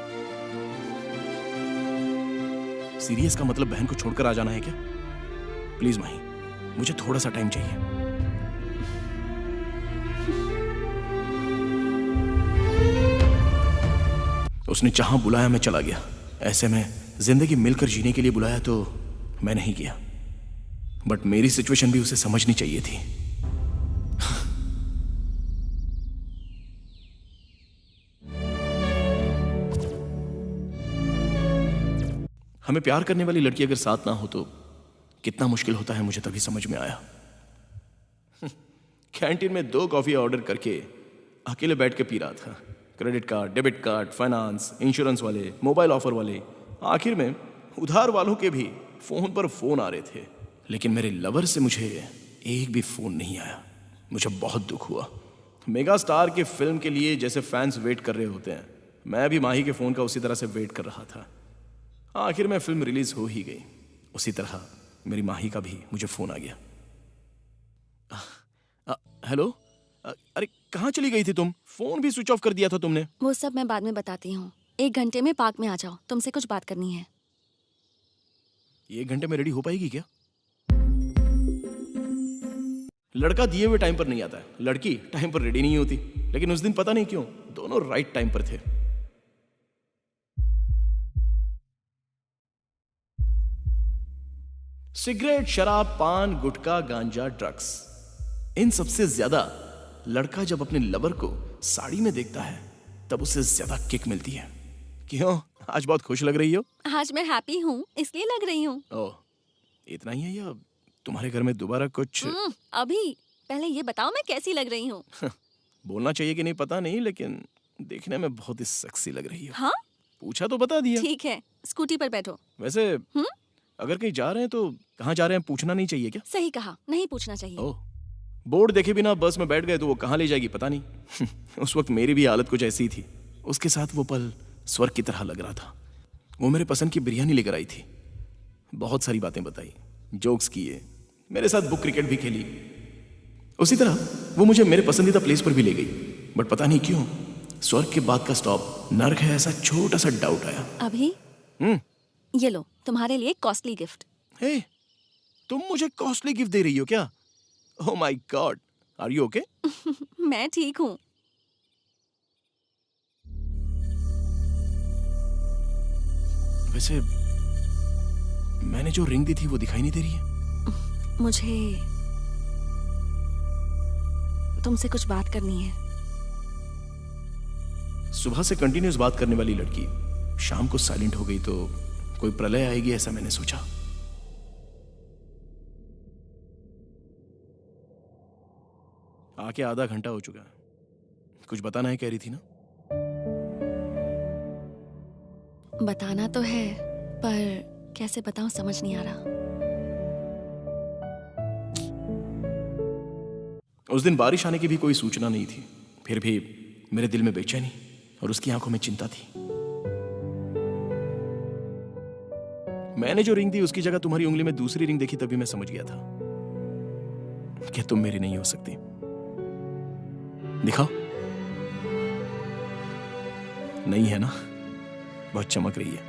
सीरियस का मतलब बहन को छोड़कर आ जाना है क्या? प्लीज माही, मुझे थोड़ा सा टाइम चाहिए। उसने जहां बुलाया मैं चला गया। ऐसे में जिंदगी मिलकर जीने के लिए बुलाया तो मैं नहीं गया, बट मेरी सिचुएशन भी उसे समझनी चाहिए थी। हमें प्यार करने वाली लड़की अगर साथ ना हो तो कितना मुश्किल होता है, मुझे तभी समझ में आया। कैंटीन में 2 कॉफी ऑर्डर करके अकेले बैठ के पी रहा था। Credit card, debit card, finance, insurance वाले, मोबाइल ऑफर वाले, आखिर में उधार वालों के भी फोन पर फोन आ रहे थे। लेकिन मेरे लवर से मुझे एक भी फोन नहीं आया। मुझे बहुत दुख हुआ। मेगा स्टार के फिल्म के लिए जैसे फैंस वेट कर रहे होते हैं, मैं भी माही के फोन का उसी तरह से वेट कर रहा था। आखिर में फिल्म रिलीज हो ही गई। उसी तरह मेरी माही का भी मुझे फोन आ गया। हेलो, अरे कहाँ चली गई थी तुम? फोन भी स्विच ऑफ कर दिया था तुमने। वो सब मैं बाद में बताती हूँ। 1 घंटे में पार्क में आ जाओ, तुमसे कुछ बात करनी है। 1 घंटे में रेडी हो पाएगी क्या? लड़का दिए हुए टाइम पर नहीं आता है, लड़की टाइम पर रेडी नहीं होती। लेकिन उस दिन पता नहीं क्यों दोनों राइट टाइम पर थे। सिगरेट, शराब, पान, गुटखा, गांजा, ड्रग्स, इन सबसे ज्यादा लड़का जब अपने लवर को साड़ी में देखता है तब उसे ज्यादा किक मिलती है। क्यों, आज बहुत खुश लग रही हो? आज मैं हैप्पी हूँ इसलिए लग रही हूँ। ओह, इतना ही है या तुम्हारे घर में दोबारा कुछ? अभी पहले ये बताओ मैं कैसी लग रही हूँ? बोलना चाहिए कि नहीं पता नहीं, लेकिन देखने में बहुत ही सेक्सी लग रही हो। हाँ, पूछा तो बता दिया। ठीक है, स्कूटी पर बैठो। वैसे अगर कहीं जा रहे हैं तो कहाँ जा रहे हैं पूछना नहीं चाहिए क्या? सही कहा, नहीं पूछना चाहिए। ओह, बोर्ड देखे बिना बस में बैठ गए तो वो कहाँ ले जाएगी पता नहीं। उस वक्त मेरी भी हालत कुछ ऐसी थी। उसके साथ वो पल स्वर्ग की तरह लग रहा था। वो मेरे पसंद की बिरयानी लेकर आई थी, बहुत सारी बातें बताई, जोक्स किए, मेरे साथ बुक क्रिकेट भी खेली। उसी तरह वो मुझे मेरे पसंदीदा प्लेस पर भी ले गई। बट पता नहीं क्यों स्वर्ग के बाद का स्टॉप नर्क है, ऐसा छोटा सा डाउट आया। अभी ये लो तुम्हारे लिए कॉस्टली गिफ्ट। हे, तुम मुझे कॉस्टली गिफ्ट दे रही हो क्या? Oh my god, are you okay? मैं ठीक हूँ। वैसे मैंने जो रिंग दी थी वो दिखाई नहीं दे रही है। मुझे तुमसे कुछ बात करनी है। सुबह से कंटिन्यूस बात करने वाली लड़की शाम को साइलेंट हो गई तो कोई प्रलय आएगी ऐसा मैंने सोचा। आके आधा घंटा हो चुका है, कुछ बताना है कह रही थी ना? बताना तो है पर कैसे बताऊं समझ नहीं आ रहा। उस दिन बारिश आने की भी कोई सूचना नहीं थी, फिर भी मेरे दिल में बेचैनी और उसकी आंखों में चिंता थी। मैंने जो रिंग दी उसकी जगह तुम्हारी उंगली में दूसरी रिंग देखी तभी मैं समझ गया था कि तुम मेरी नहीं हो सकती। दिखाओ। नहीं है ना? बहुत चमक रही है।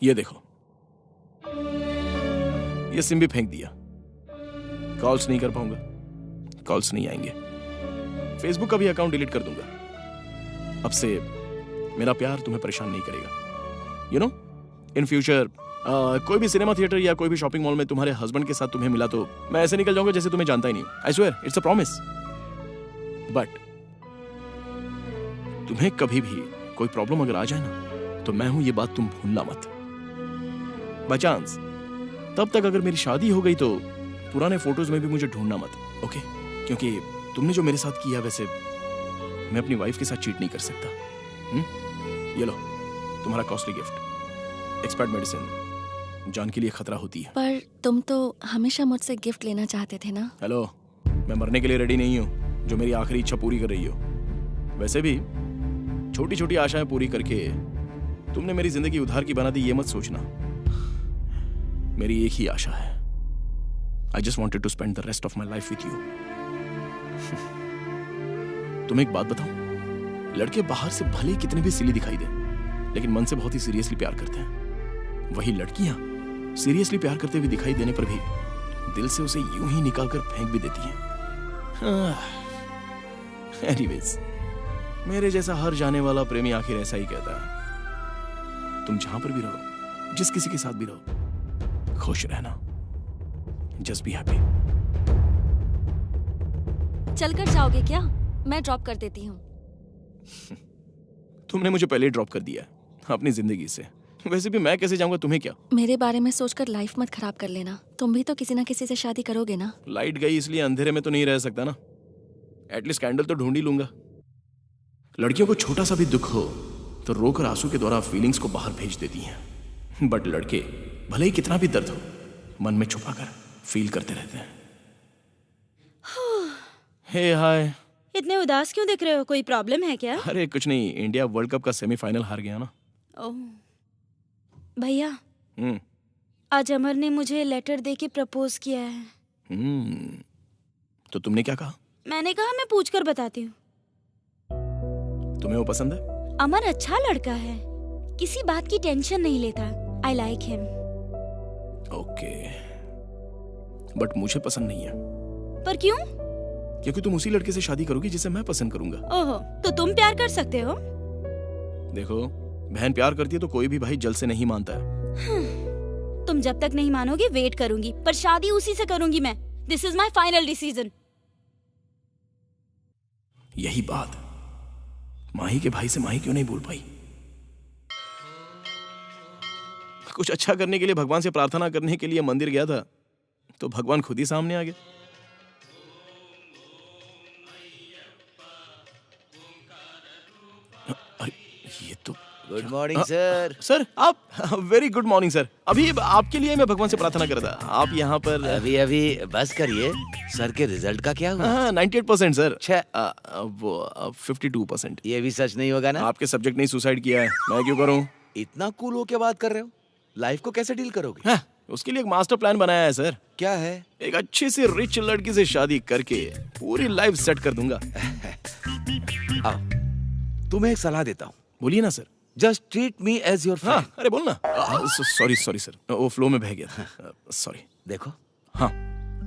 ये देखो, ये सिम भी फेंक दिया। कॉल्स नहीं कर पाऊंगा, कॉल्स नहीं आएंगे। फेसबुक का भी अकाउंट डिलीट कर दूंगा। अब से मेरा प्यार तुम्हें परेशान नहीं करेगा। यू नो, इन फ्यूचर कोई भी सिनेमा थिएटर या कोई भी शॉपिंग मॉल में तुम्हारे हस्बैंड के साथ तुम्हें मिला तो मैं ऐसे निकल जाऊंगा जैसे तुम्हें जानता ही नहीं। I swear, it's a promise. But तुम्हें कभी भी कोई प्रॉब्लम अगर आ जाए ना तो मैं हूं, ये बात तुम भूलना मत। बाय चांस तब तक अगर मेरी शादी हो गई तो पुराने फोटोज में भी मुझे ढूंढना मत, ओके? क्योंकि तुमने जो मेरे साथ किया वैसे मैं अपनी वाइफ के साथ चीट नहीं कर सकता। ये लो तुम्हारा कॉस्टली गिफ्ट, एक्सपर्ट मेडिसिन, जान के लिए खतरा होती है। पर तुम तो हमेशा मुझसे गिफ्ट लेना चाहते थे ना। हेलो, मैं मरने के लिए रेडी नहीं हूं जो मेरी आखिरी इच्छा पूरी कर रही हो। वैसे भी छोटी छोटी आशाएं पूरी करके तुमने मेरी जिंदगी उधार की बना दी, ये मत सोचना। मेरी एक ही आशा है, I just wanted to spend the rest of my life with you. तुम्हें एक बात बताऊं, लड़के बाहर से भले कितने भी सिली दिखाई दे लेकिन मन से बहुत ही सीरियसली प्यार करते हैं। वही लड़कियां सीरियसली प्यार करते हुए दिखाई देने पर भी दिल से उसे यूं ही निकाल कर फेंक भी देती हैं। एनीवेज, मेरे जैसा हर जाने वाला प्रेमी आखिर ऐसा ही कहता है, तुम जहां पर भी रहो, जिस किसी के साथ भी रहो, खुश रहना। Just be happy. चलकर जाओगे क्या? मैं ड्रॉप कर देती हूँ। तुमने मुझे पहले ड्रॉप कर दिया अपनी जिंदगी से। वैसे भी मैं कैसे जाऊंगा, तुम्हें क्या? मेरे बारे में सोचकर लाइफ मत खराब कर लेना। तुम भी तो किसी ना किसी से शादी करोगे ना। लाइट गई इसलिए अंधेरे में तो नहीं रह सकता ना। एटलीस्ट कैंडल तो ढूंढ ही लूंगा। लड़कियों को छोटा सा भी दुख हो तो रोकर आंसू के द्वारा फीलिंग्स को बाहर भेज देती हैं, बट लड़के भले ही कितना भी दर्द हो मन में छुपाकर फील करते रहते हैं। हे हाय, इतने उदास क्यों दिख रहे हो? कोई प्रॉब्लम है क्या? अरे कुछ नहीं, इंडिया वर्ल्ड कप का सेमीफाइनल हार गया ना। ओह भैया, आज अमर ने मुझे लेटर दे के प्रपोज किया है। तो तुमने क्या कहा? मैंने कहा मैं पूछकर बताती हूँ। तुम्हें वो पसंद है? अमर अच्छा लड़का है, किसी बात की टेंशन नहीं लेता। I like him. Okay, but मुझे पसंद नहीं है। पर क्यों? क्योंकि तुम उसी लड़के से शादी करोगी जिसे मैं पसंद करूंगा। ओहो, तो तुम प्यार कर सकते हो? देखो, बहन प्यार करती है तो कोई भी भाई जल्द से नहीं मानता है। तुम जब तक नहीं मानोगे वेट करूंगी, पर शादी उसी से करूंगी मैं। This is my final decision. यही बात माही के भाई से माही क्यों नहीं बोल पाई? कुछ अच्छा करने के लिए भगवान से प्रार्थना करने के लिए मंदिर गया था तो भगवान खुद ही सामने आ गया। ये तो गुड मॉर्निंग सर। सर आप, वेरी गुड मॉर्निंग सर। अभी आपके लिए मैं भगवान से प्रार्थना कर रहा था। आप यहाँ पर अभी बस करिए। सर के रिजल्ट का क्या हुआ? 98% सर। छह। वो 52%। ये भी सच नहीं होगा ना? आपके सब्जेक्ट ने सुसाइड किया है, मैं क्यों करूं? इतना कूल होके बात कर रहे हो। लाइफ को कैसे डील करोगे? हाँ, उसके लिए एक मास्टर प्लान बनाया है सर। क्या है? एक अच्छी सी रिच लड़की से शादी करके पूरी लाइफ सेट कर दूंगा। आओ, तुम्हें एक सलाह देता हूँ। बोलिए ना sir. Just treat me as your हाँ, फ्रेंड। अरे बोल ना। सॉरी सर, वो फ्लो में बह गया था। सॉरी। देखो, हाँ।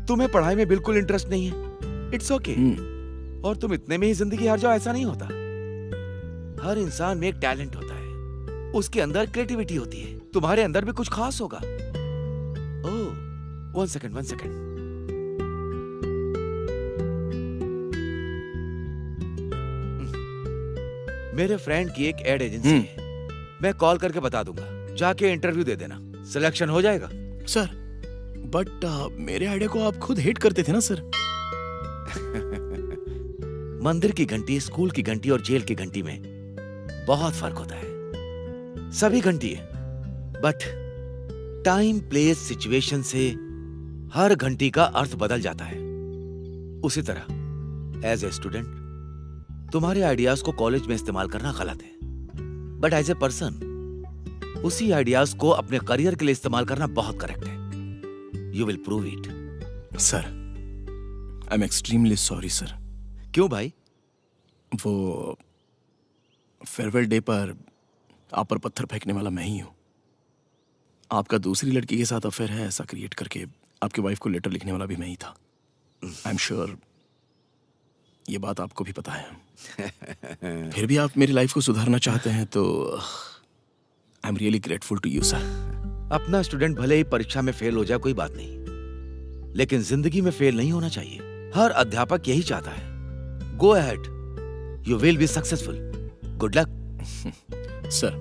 तुम्हें पढ़ाई में बिल्कुल इंटरेस्ट नहीं है, इट्स ओके। और तुम इतने में ही जिंदगी हार जाओ, ऐसा नहीं होता। हर इंसान में एक टैलेंट होता है, उसके अंदर क्रिएटिविटी होती है। तुम्हारे अंदर भी कुछ खास होगा। ओह, वन सेकंड। मेरे फ्रेंड की एक एड एजेंसी है, मैं कॉल करके बता दूंगा, जाके इंटरव्यू दे देना, सिलेक्शन हो जाएगा। सर, बट मेरे आइडिया को आप खुद हेट करते थे ना सर। मंदिर की घंटी, स्कूल की घंटी और जेल की घंटी में बहुत फर्क होता है। सभी घंटी है, बट टाइम, प्लेस, सिचुएशन से हर घंटी का अर्थ बदल जाता है। उसी तरह एज ए स्टूडेंट तुम्हारे आइडियाज को कॉलेज में इस्तेमाल करना गलत है, बट एज ए पर्सन उसी आइडियाज को अपने करियर के लिए इस्तेमाल करना बहुत करेक्ट है। You will prove it. Sir, I am extremely sorry sir. क्यों भाई? वो फेयरवेल डे पर आप पर पत्थर फेंकने वाला मैं ही हूं। आपका दूसरी लड़की के साथ अफेयर है ऐसा क्रिएट करके आपकी वाइफ को लेटर लिखने वाला भी मैं ही था। आई एम श्योर ये बात आपको भी पता है। फिर भी आप मेरी लाइफ को सुधारना चाहते हैं तो I am really grateful to you sir. अपना स्टूडेंट भले ही परीक्षा में फेल हो जाए कोई बात नहीं, लेकिन जिंदगी में फेल नहीं होना चाहिए। हर अध्यापक यही चाहता है। Go ahead, you will be successful. Good luck. Sir,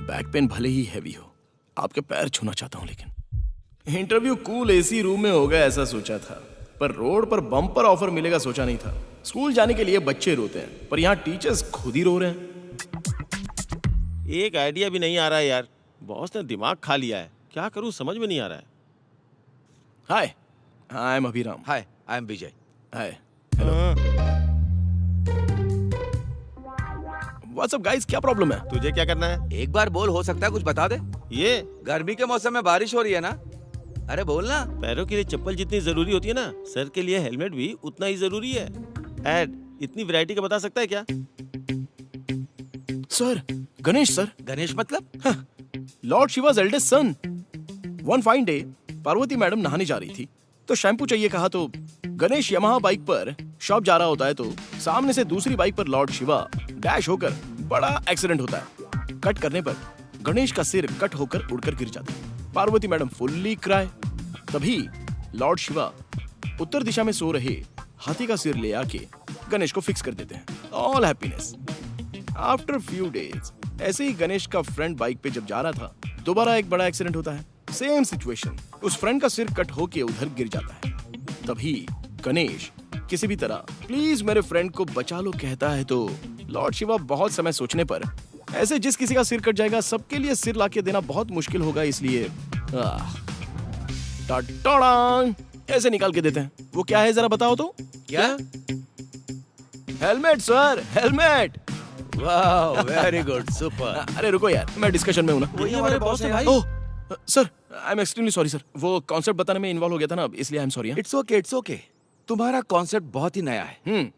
back pain भले ही हैवी हो, आपके पैर छूना चाहता हूं, लेकिन इंटरव्यू कूल एसी रूम में होगा ऐसा सोचा था, पर रोड पर बम्पर ऑफर मिलेगा सोचा नहीं था। स्कूल जाने के लिए बच्चे रोते हैं, पर यहाँ टीचर्स खुद ही रो रहे हैं। एक आइडिया भी नहीं आ रहा है यार। बॉस ने दिमाग खा लिया है, क्या करूं समझ में नहीं आ रहा है। Hi, I am Abhiram. Hi, I am Vijay. Hi, hello. What's up guys, क्या प्रॉब्लम है? तुझे क्या करना है? एक बार बोल, हो सकता है कुछ बता दे। ये गर्मी के मौसम में बारिश हो रही है ना, अरे बोल ना। पैरों के लिए चप्पल जितनी जरूरी होती है ना, सर के लिए हेलमेट भी उतना ही जरूरी है। एड इतनी वैरायटी का बता सकता है क्या? Sir, Ganesh sir. गणेश मतलब? Lord Shiva's eldest son। One fine day Parvati madam नहाने जा रही थी तो शैम्पू चाहिए कहा तो गणेश यमहा बाइक पर शॉप जा रहा होता है तो सामने से दूसरी बाइक पर लॉर्ड शिवा डैश होकर बड़ा एक्सीडेंट होता है। कट करने पर गणेश का सिर कट होकर उड़कर गिर जाता है। Parvati madam fully cry. तभी लॉर्ड शिवा उत्तर दिशा में सो रहे हाथी का सिर ले आके गणेश को फिक्स कर देते हैं। All happiness. After few days ऐसे ही गणेश का फ्रेंड बाइक पे जब जा रहा था, दोबारा एक बड़ा एक्सीडेंट होता है। सेम सिचुएशन, उस फ्रेंड का सिर कट होके उधर गिर जाता है। तभी गणेश किसी भी तरह प्लीज मेरे फ्रेंड को बचा लो कहता है तो लॉर्ड शिवा बहुत समय सोचने पर ऐसे जिस किसी का सिर कट जाएगा सबके लिए सिर लाके देना बहुत मुश्किल होगा, इसलिए टाटाडांग ऐसे निकाल के देते हैं। वो क्या है जरा बताओ तो। क्या? Helmet sir, helmet. वाह, वेरी गुड, सुपर। अरे रुको यार, मैं डिस्कशन में हूं ना। वही हमारे बॉस है भाई। Oh sir, I am extremely sorry sir, वो कॉन्सेप्ट बताने में इन्वॉल्व हो गया था ना, इसलिए I am sorry. It's okay, it's okay. तुम्हारा कॉन्सेप्ट बहुत ही नया है।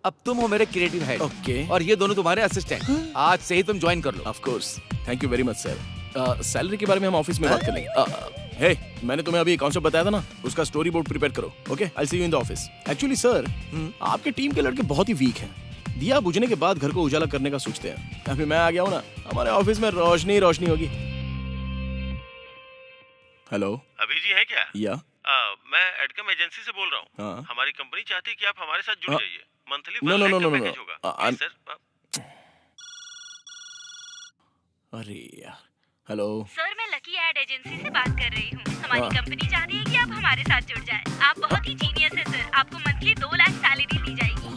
अब तुम हो मेरे क्रिएटिव हेड, ओके, और ये दोनों तुम्हारे असिस्टेंट। आज से ही तुम ज्वाइन कर लो। Of course, thank you very much sir. Salary के बारे में हम ऑफिस में बात कर लेंगे। हे, मैंने तुम्हें अभी कॉन्सेप्ट बताया था ना, उसका स्टोरी बोर्ड प्रिपेयर करो। Okay, I see you in the office. Actually sir, आपके टीम के लड़के बहुत ही वीक हैं। दिया बुझने के बाद घर को उजाला करने का सोचते हैं। अभी मैं आ गया हूँ ना, हमारे ऑफिस में रोशनी रोशनी होगी। हेलो, अभी जी है क्या? या मैं एडकम एजेंसी से बोल रहा हूँ। हाँ। हमारी कंपनी चाहती है कि आप हमारे साथ जुड़ जाइए। Monthly no no no no no, होगा। सर, अरे यार। हेलो सर, मैं लकी एड एजेंसी से बात कर रही हूँ। हमारी कंपनी चाहती है कि आप हमारे साथ जुड़ जाएं। आप बहुत ही जीनियस है सर, आपको मंथली 2 लाख सैलरी दी जाएगी।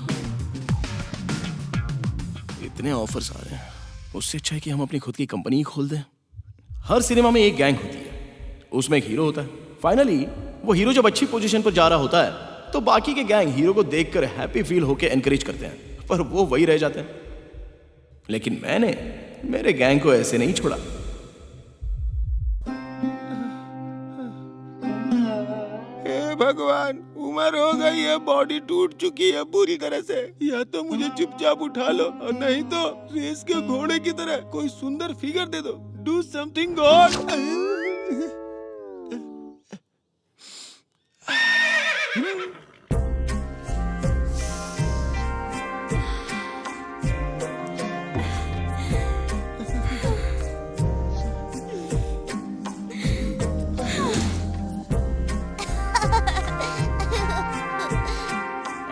इतने ऑफर्स आ रहे हैं, उससे अच्छा है कि हम अपनी खुद की कंपनी ही खोल दें। हर सिनेमा में एक गैंग होती है, उसमें एक हीरो होता है। फाइनली वो हीरो जब अच्छी पोजीशन पर जा रहा होता है तो बाकी के गैंग हीरो को देखकर हैप्पी फील होकर एनकरेज करते हैं, पर वो वही रह जाते हैं। लेकिन मैंने मेरे गैंग को ऐसे नहीं छोड़ा। हे भगवान, उम्र हो गई है, बॉडी टूट चुकी है पूरी तरह से। या तो मुझे चुपचाप उठा लो और नहीं तो रेस के घोड़े की तरह कोई सुंदर फिगर दे दो। Do something God.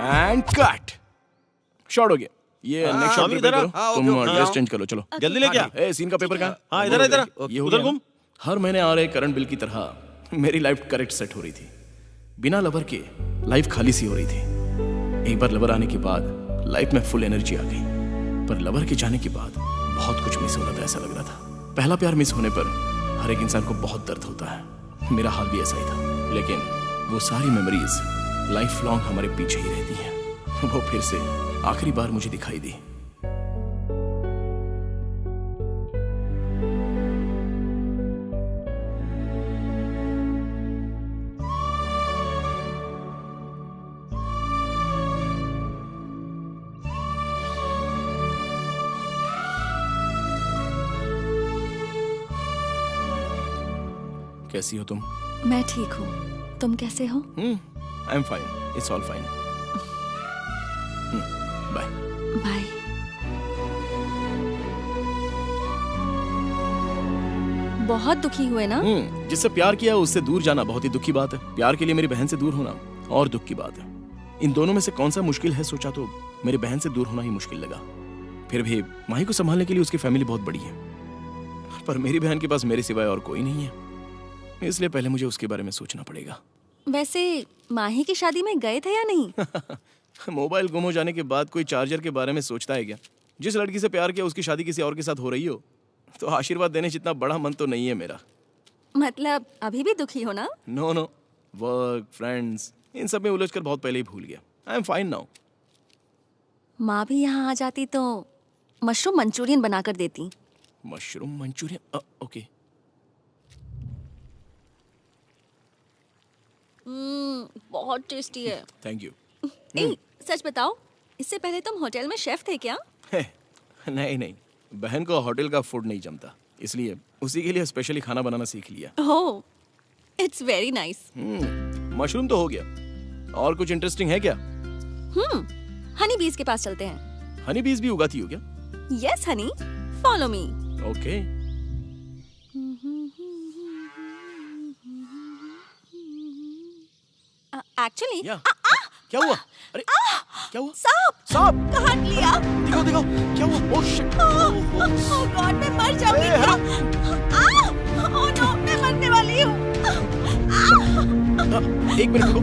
And cut. Shot हो गया। ये नेक्स्ट शॉट इधर करो। हाँ, तुम ओके, ड्रेस चेंज कर लो, चलो। जल्दी लेके आ। ए, सीन का पेपर कहाँ? हाँ, इधर इधर ये हो उधर गया घूम। ना? हर महीने आ रहे करंट बिल की तरह मेरी लाइफ करेक्ट सेट हो रही थी। बिना लवर के लाइफ खाली सी हो रही थी। एक बार लवर आने के बाद लाइफ में फुल एनर्जी आ गई, पर लवर के जाने के बाद बहुत कुछ मिस हो रहा था, ऐसा लग रहा था। पहला प्यार मिस होने पर हर एक इंसान को बहुत दर्द होता है। मेरा हाल भी ऐसा ही था, लेकिन वो सारी मेमोरीज लाइफ लॉन्ग हमारे पीछे ही रहती हैं। वो फिर से आखिरी बार मुझे दिखाई दी। कैसी हो तुम? मैं ठीक हूँ, तुम कैसे हो? I am fine, it's all fine. Bye bye. बहुत दुखी हुए ना? जिससे प्यार किया उससे दूर जाना बहुत ही दुख की बात है। प्यार के लिए मेरी बहन से दूर होना और दुख की बात है। इन दोनों में से कौन सा मुश्किल है, सोचा तो मेरी बहन से दूर होना ही मुश्किल लगा। फिर भी माही को संभालने के लिए उसकी फैमिली बहुत बड़ी है, पर मेरी बहन के पास मेरे सिवाय और कोई नहीं है, इसलिए पहले मुझे उसके बारे में सोचना पड़ेगा। वैसे माही की शादी में गए थे या नहीं? मोबाइल गुम हो जाने के बाद कोई चार्जर के बारे में सोचता है क्या? जिस लड़की से प्यार किया उसकी शादी किसी और के साथ हो रही हो तो आशीर्वाद देने जितना बड़ा मन तो नहीं है मेरा। मतलब अभी भी दुखी हो ना? नो नो, वर्क, फ्रेंड्स, इन सब में उलझकर बहुत पहले ही भूल गया। आई एम फाइन नाउ। माँ भी यहाँ आ जाती तो मशरूम मंचूरियन बनाकर देती। Mushroom Manchurian? ओके। बहुत टेस्टी है। Thank you. ए, सच बताओ, इससे पहले तुम होटल में शेफ थे क्या? नहीं नहीं, बहन को होटल का फूड नहीं जमता, इसलिए उसी के लिए स्पेशली खाना बनाना सीख लिया। ओह, इट्स वेरी नाइस। मशरूम तो हो गया, और कुछ इंटरेस्टिंग है क्या? हनी बीज के पास चलते हैं। हनी बीज भी उगाती हो क्या? Yes Honey, follow me. Okay. Actually क्या हुआ? अरे क्या हुआ? सांप सांप काट लिया। दिखाओ दिखाओ, क्या हुआ? Oh shit. ओह गॉड, मैं मर जाऊंगी क्या? ओह नो, मैं मरने वाली हूँ। एक मिनट रुको।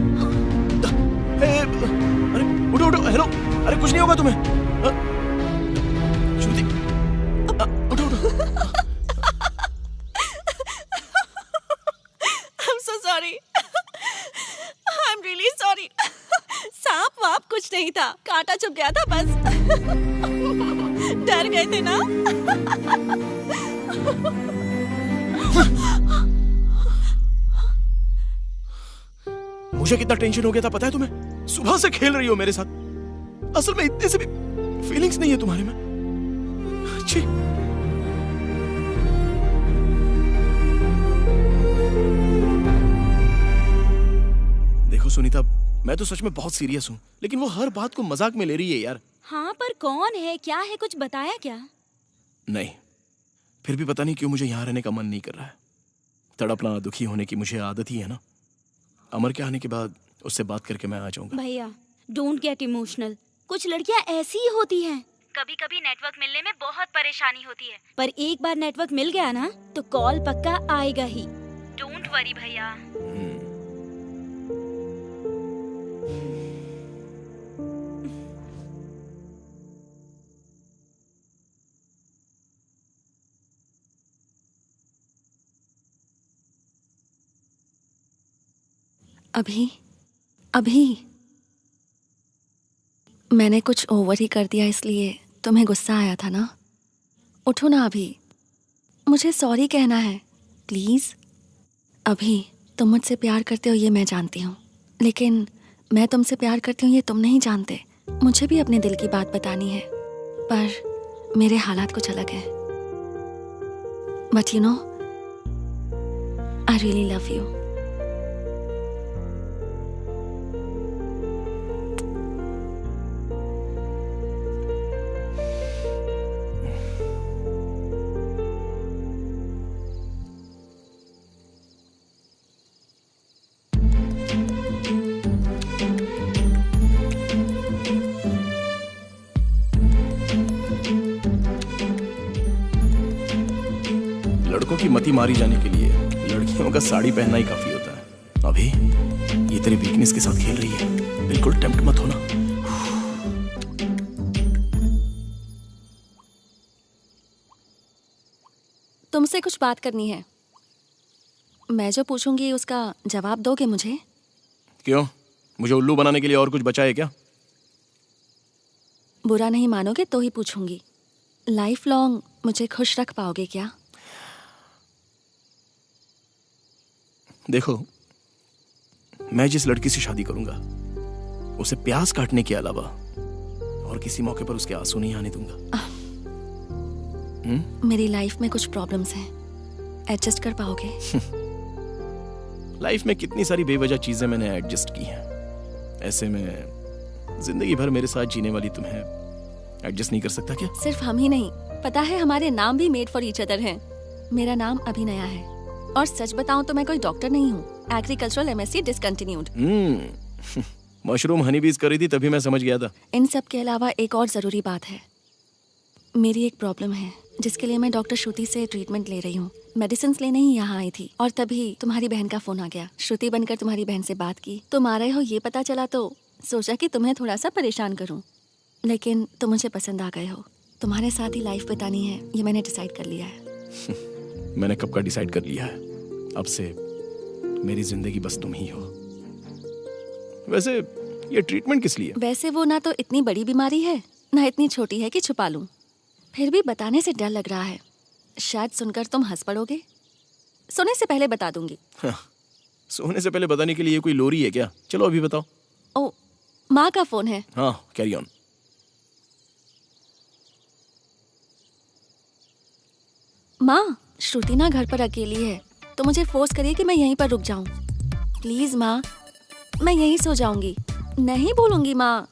अरे उठो उठो, हेलो। अरे कुछ नहीं होगा तुम्हें। श्रुति, उठो उठो। I'm so sorry. I'm really sorry. सांप वाप कुछ नहीं था, कांटा चुभ गया था बस। डर गए थे ना? मुझे कितना टेंशन हो गया था पता है तुम्हें? सुबह से खेल रही हो मेरे साथ, असल में इतने से भी फीलिंग्स नहीं है तुम्हारे में। अच्छी देखो सुनीता, मैं तो सच में बहुत सीरियस हूँ, लेकिन वो हर बात को मजाक में ले रही है यार। हाँ पर कौन है, क्या है, कुछ बताया क्या? नहीं, फिर भी पता नहीं क्यों मुझे यहाँ रहने का मन नहीं कर रहा है। तड़पना, दुखी होने की मुझे आदत ही है ना। अमर के आने के बाद उससे बात करके मैं आ जाऊंगा। भैया डोंट गेट इमोशनल, कुछ लड़कियां ऐसी ही होती हैं। कभी कभी नेटवर्क मिलने में बहुत परेशानी होती है, पर एक बार नेटवर्क मिल गया ना तो कॉल पक्का आएगा ही। डोंट वरी भैया। अभी मैंने कुछ ओवर ही कर दिया, इसलिए तुम्हें गुस्सा आया था ना? उठो ना अभी, मुझे सॉरी कहना है प्लीज। अभी तुम मुझसे प्यार करते हो ये मैं जानती हूँ, लेकिन मैं तुमसे प्यार करती हूँ ये तुम नहीं जानते। मुझे भी अपने दिल की बात बतानी है, पर मेरे हालात कुछ अलग हैं। But you know, I really love you. लड़कों की मति मारी जाने के लिए लड़कियों का साड़ी पहनना ही काफी होता है। अभी ये तेरी वीकनेस के साथ खेल रही है, बिल्कुल टेम्प्ट मत होना। तुमसे कुछ बात करनी है। मैं जो पूछूंगी उसका जवाब दोगे मुझे? क्यों, मुझे उल्लू बनाने के लिए और कुछ बचा है क्या? बुरा नहीं मानोगे तो ही पूछूंगी। लाइफ लॉन्ग मुझे खुश रख पाओगे क्या? देखो, मैं जिस लड़की से शादी करूंगा उसे प्यास काटने के अलावा और किसी मौके पर उसके आंसू नहीं आने दूंगा। मेरी लाइफ में कुछ प्रॉब्लम्स हैं, एडजस्ट कर पाओगे? लाइफ में कितनी सारी बेवजह चीजें मैंने एडजस्ट की हैं, ऐसे में जिंदगी भर मेरे साथ जीने वाली तुम्हें एडजस्ट नहीं कर सकता क्या? सिर्फ हम ही नहीं, पता है हमारे नाम भी मेड फॉर ईच अदर हैं। मेरा नाम अभिनया है और सच बताऊं तो मैं कोई डॉक्टर नहीं हूँ। Agricultural MSc discontinued. Mushroom Honey बीज कर रही थी तभी मैं समझ गया था। इन सब के अलावा एक और जरूरी बात है। मेरी एक प्रॉब्लम है जिसके लिए मैं डॉक्टर श्रुति से ट्रीटमेंट ले रही हूँ। मेडिसिन लेने ही यहाँ आई थी और तभी तुम्हारी बहन का फोन आ गया। श्रुति बनकर तुम्हारी बहन से बात की, तुम आ रहे हो ये पता चला तो सोचा कि तुम्हें थोड़ा सा परेशान करूँ, लेकिन तुम मुझे पसंद आ गए हो। तुम्हारे साथ ही लाइफ बितानी है ये मैंने डिसाइड कर लिया है। मैंने कब का डिसाइड कर लिया है, अब से मेरी जिंदगी बस तुम ही हो। वैसे ये ट्रीटमेंट किस लिए? वैसे वो ना तो इतनी बड़ी बीमारी है ना इतनी छोटी है कि छुपा लूं, फिर भी बताने से डर लग रहा है। शायद सुनकर तुम हंस पड़ोगे। सोने से पहले बता दूंगी। हाँ, सोने से पहले बताने के लिए कोई लोरी है क्या? चलो अभी बताओ। ओ, माँ का फोन है। हाँ, कैरी ऑन। माँ, श्रुति ना घर पर अकेली है तो मुझे फोर्स करिए कि मैं यहीं पर रुक जाऊं। प्लीज माँ, मैं यहीं सो जाऊंगी। नहीं बोलूंगी माँ।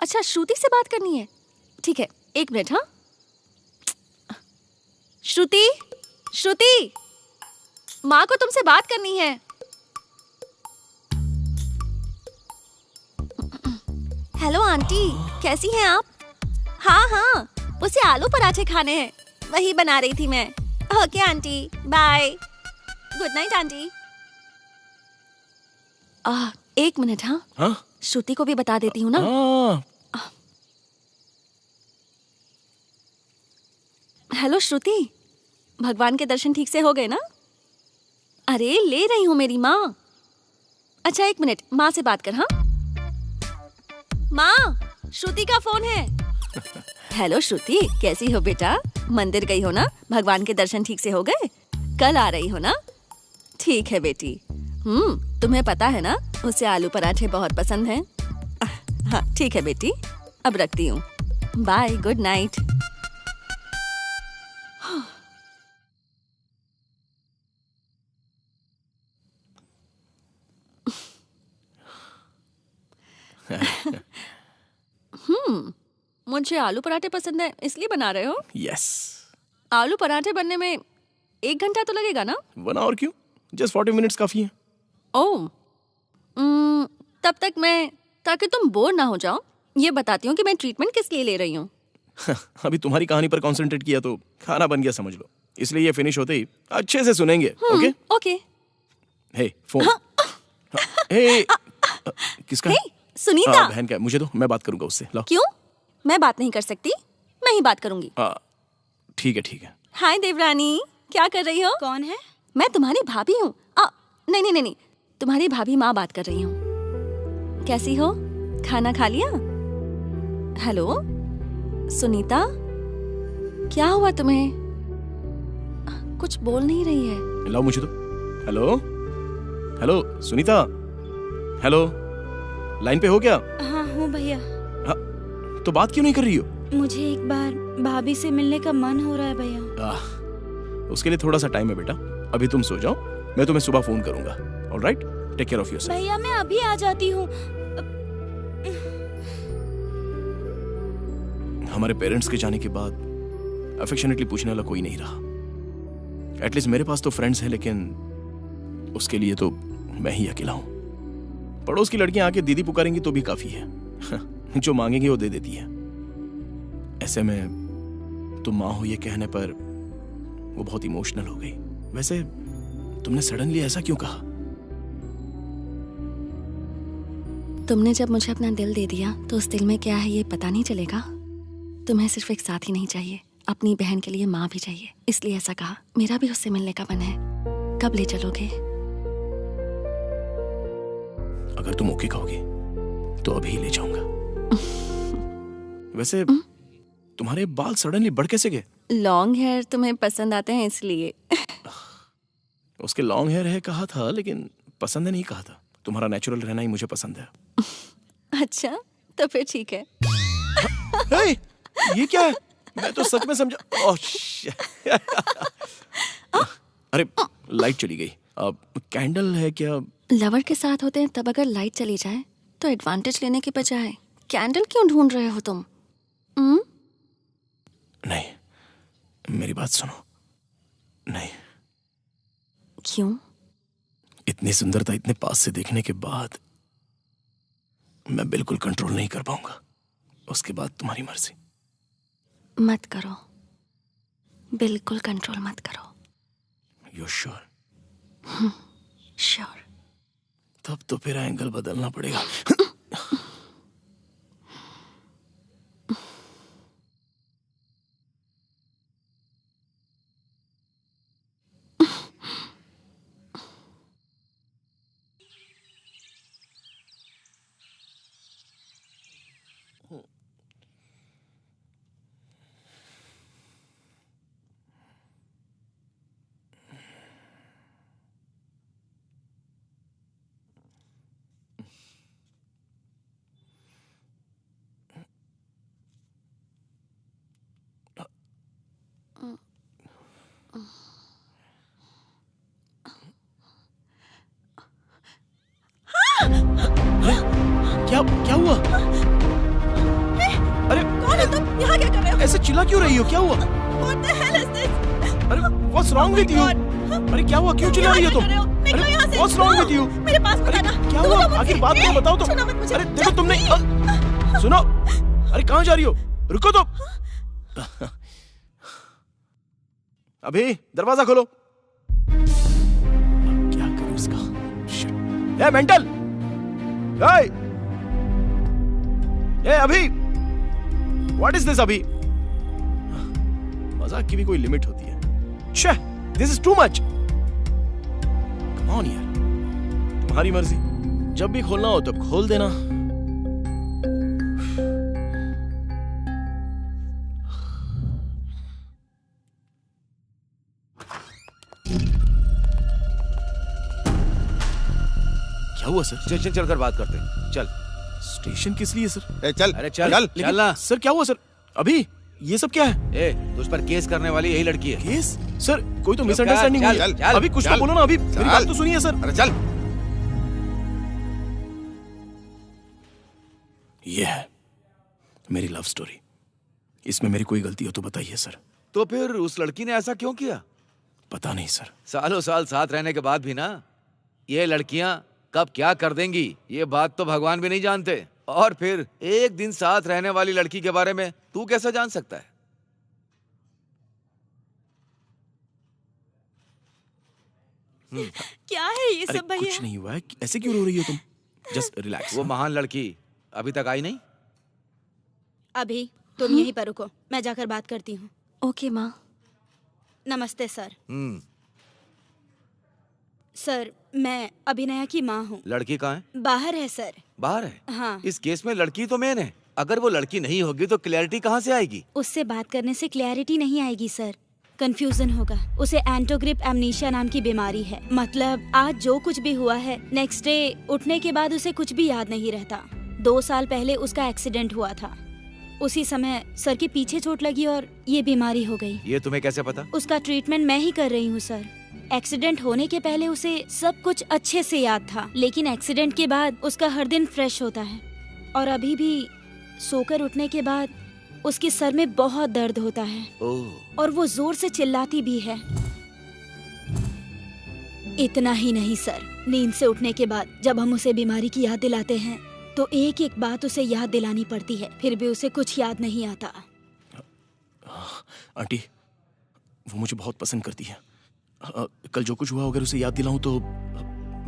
अच्छा, श्रुति से बात करनी है? ठीक है, 1 मिनट। हाँ, श्रुति, श्रुति, माँ को तुमसे बात करनी है। हेलो आंटी, कैसी हैं आप? हाँ हाँ, उसे आलू पराठे खाने हैं, वही बना रही थी मैं। Okay aunty, bye. Good night aunty. 1 minute. हाँ हाँ, श्रुति को भी बता देती हूँ ना। हेलो श्रुति, भगवान के दर्शन ठीक से हो गए ना? अरे ले रही हूँ मेरी माँ। अच्छा 1 मिनट, माँ से बात कर। हाँ माँ, श्रुति का फोन है। हेलो श्रुति, कैसी हो बेटा? मंदिर गई हो ना? भगवान के दर्शन ठीक से हो गए? कल आ रही हो ना? ठीक है बेटी। तुम्हें पता है ना उसे आलू पराठे बहुत पसंद हैं। हाँ ठीक है बेटी, अब रखती हूँ। Bye, good night. मुझे आलू पराठे पसंद है इसलिए बना रहे हो? यस। आलू पराठे बनने में 1 घंटा तो लगेगा ना? 1 आवर क्यों, जस्ट 40 मिनट्स काफी है। ओह, तब तक मैं, ताकि तुम बोर ना हो जाओ, ये बताती हूँ कि मैं ट्रीटमेंट किस लिए ले रही हूँ। अभी तुम्हारी कहानी पर कंसंट्रेट किया तो खाना बन गया समझ लो, इसलिए ये फिनिश होते ही अच्छे से सुनेंगे। Okay okay. Hey phone. Hey किसका? हे सुनीता। बहन का, मुझे दो, मैं बात करूंगा उससे। लो। क्यों? मैं बात नहीं कर सकती, मैं ही बात करूंगी। ठीक है ठीक है। हाय देवरानी, क्या कर रही हो? कौन है? मैं तुम्हारी भाभी हूँ। नहीं, तुम्हारी भाभी माँ बात कर रही हूँ। कैसी हो? खाना खा लिया? हेलो सुनीता, क्या हुआ तुम्हें? कुछ बोल नहीं रही है। लाओ मुझे तो। Hello hello Sunita, hello, line पे हो क्या? हाँ हूँ भैया। तो बात क्यों नहीं कर रही हो? मुझे एक बार भाभी से मिलने का मन हो रहा है भैया। उसके लिए थोड़ा सा टाइम है बेटा। अभी तुम सो जाओ, मैं तुम्हें सुबह फोन करूंगा। Alright, take care of yourself. भैया मैं अभी आ जाती हूँ। हमारे पेरेंट्स के जाने के बाद अफेक्शनेटली पूछने वाला कोई नहीं रहा। एटलीस्ट मेरे पास तो फ्रेंड्स हैं, लेकिन उसके लिए तो मैं ही अकेला हूं। पड़ोस की लड़कियां आके दीदी पुकारेंगी तो भी काफी है। जो मांगेंगी वो दे देती है। ऐसे में तुम माँ हो ये कहने पर वो बहुत इमोशनल हो गई। वैसे तुमने सडनली ऐसा क्यों कहा? तुमने जब मुझे अपना दिल दे दिया तो उस दिल में क्या है ये पता नहीं चलेगा? तुम्हें सिर्फ एक साथी नहीं चाहिए, अपनी बहन के लिए माँ भी चाहिए, इसलिए ऐसा कहा। मेरा भी उससे मिलने का मन है। कब ले चलोगे? अगर तुम ओके कहोगी तो अभी ही ले जाऊंगा। वैसे तुम्हारे बाल सडनली बढ़ कैसे गए? लॉन्ग हेयर तुम्हें पसंद आते हैं इसलिए। उसके लॉन्ग हेयर है कहा था, लेकिन पसंद है नहीं कहा था। तुम्हारा नेचुरल रहना ही मुझे पसंद है। अच्छा, तो फिर ठीक है। हे, ये क्या है? मैं तो सच में समझा। Oh shit. अरे लाइट चली गई। अब कैंडल है क्या? लवर के साथ होते हैं तब अगर लाइट चली जाए तो एडवांटेज लेने के बजाय कैंडल क्यों ढूंढ रहे हो तुम? नहीं, मेरी बात सुनो। नहीं। क्यों? इतनी सुंदरता इतने पास से देखने के बाद मैं बिल्कुल कंट्रोल नहीं कर पाऊंगा। उसके बाद तुम्हारी मर्जी। मत करो, बिल्कुल कंट्रोल मत करो। You sure? श्योर। तब तो फिर एंगल बदलना पड़ेगा। क्या क्या हुआ? अरे कौन हो तुम? यहाँ क्या कर रहे हो? ऐसे चिल्ला क्यों रही हो? क्या हुआ? What the hell is this? अरे what's wrong with you? अरे क्या हुआ? क्यों चिल्ला रही हो तुम? निकलो यहाँ से। What's wrong with you? मेरे पास मत अरे आना। क्या दूर हुआ? हो मुझसे। आखिर बात तो बताओ तो। छूना मत मुझे। अरे देखो तुमने सुनो। अरे कहाँ जा रही हो? रुको तो। अभी दरवाजा खोलो। क्या करूं इसका? ए मेंटल! ए अभी! What is this अभी? मजाक की भी कोई लिमिट होती है। छे, this is too much. Come on यार, तुम्हारी मर्जी। जब भी खोलना हो तब खोल देना। क्या हुआ सर? स्टेशन चलकर बात करते हैं। चल। स्टेशन किस लिए सर? चल। अरे चल चल। लेकिन चल ना। सर क्या हुआ सर? अभी ये सब क्या है? तुझ पर केस करने वाली यही लड़की है। केस? सर कोई तो मिसअंडरस्टैंडिंग हुई है। चल, अभी कुछ तो बोलो ना। अभी मेरी बात तो सुनिए सर। अरे चल। ये है मेरी लव स्टोरी। इसमें मेरी कोई गलती हो तो बताइए सर। तो फिर उस लड़की ने ऐसा क्यों किया? पता नहीं सर। सालों साल साथ रहने के बाद भी ना, ये लड़कियां कब क्या कर देंगी ये बात तो भगवान भी नहीं जानते। और फिर एक दिन साथ रहने वाली लड़की के बारे में तू कैसे जान सकता है? क्या है ये अरे सब भैया? कुछ नहीं हुआ है। ऐसे क्यों रो रही हो तुम? Just relax. वो महान लड़की अभी तक आई नहीं? अभी तुम यहीं पर रुको, मैं जाकर बात करती हूँ। ओके माँ। नमस्ते सर। सर मैं अभिनया की माँ हूँ। लड़की कहाँ है? बाहर है सर। बाहर है? हाँ। इस केस में लड़की तो मेन है। अगर वो लड़की नहीं होगी तो क्लैरिटी कहाँ से आएगी? उससे बात करने से क्लैरिटी नहीं आएगी सर। कंफ्यूजन होगा। उसे एंटोग्रिप एमनीशिया नाम की बीमारी है। मतलब आज जो कुछ भी हुआ है, नेक्स्ट डे उठने के बाद उसे कुछ भी याद नहीं रहता। 2 साल पहले उसका एक्सीडेंट हुआ था। उसी समय सर के पीछे चोट लगी और ये बीमारी हो गई। ये तुम्हें कैसे पता? उसका ट्रीटमेंट मैं ही कर रही हूँ सर। एक्सीडेंट होने के पहले उसे सब कुछ अच्छे से याद था, लेकिन एक्सीडेंट के बाद उसका हर दिन फ्रेश होता है और अभी भी सोकर उठने के बाद उसके सर में बहुत दर्द होता है और वो जोर से चिल्लाती भी है। इतना ही नहीं सर, नींद से उठने के बाद जब हम उसे बीमारी की याद दिलाते हैं तो एक एक बात उसे याद दिलानी पड़ती है, फिर भी उसे कुछ याद नहीं आता। आंटी, वो मुझे बहुत पसंद करती है। कल जो कुछ हुआ अगर उसे याद दिलाऊं तो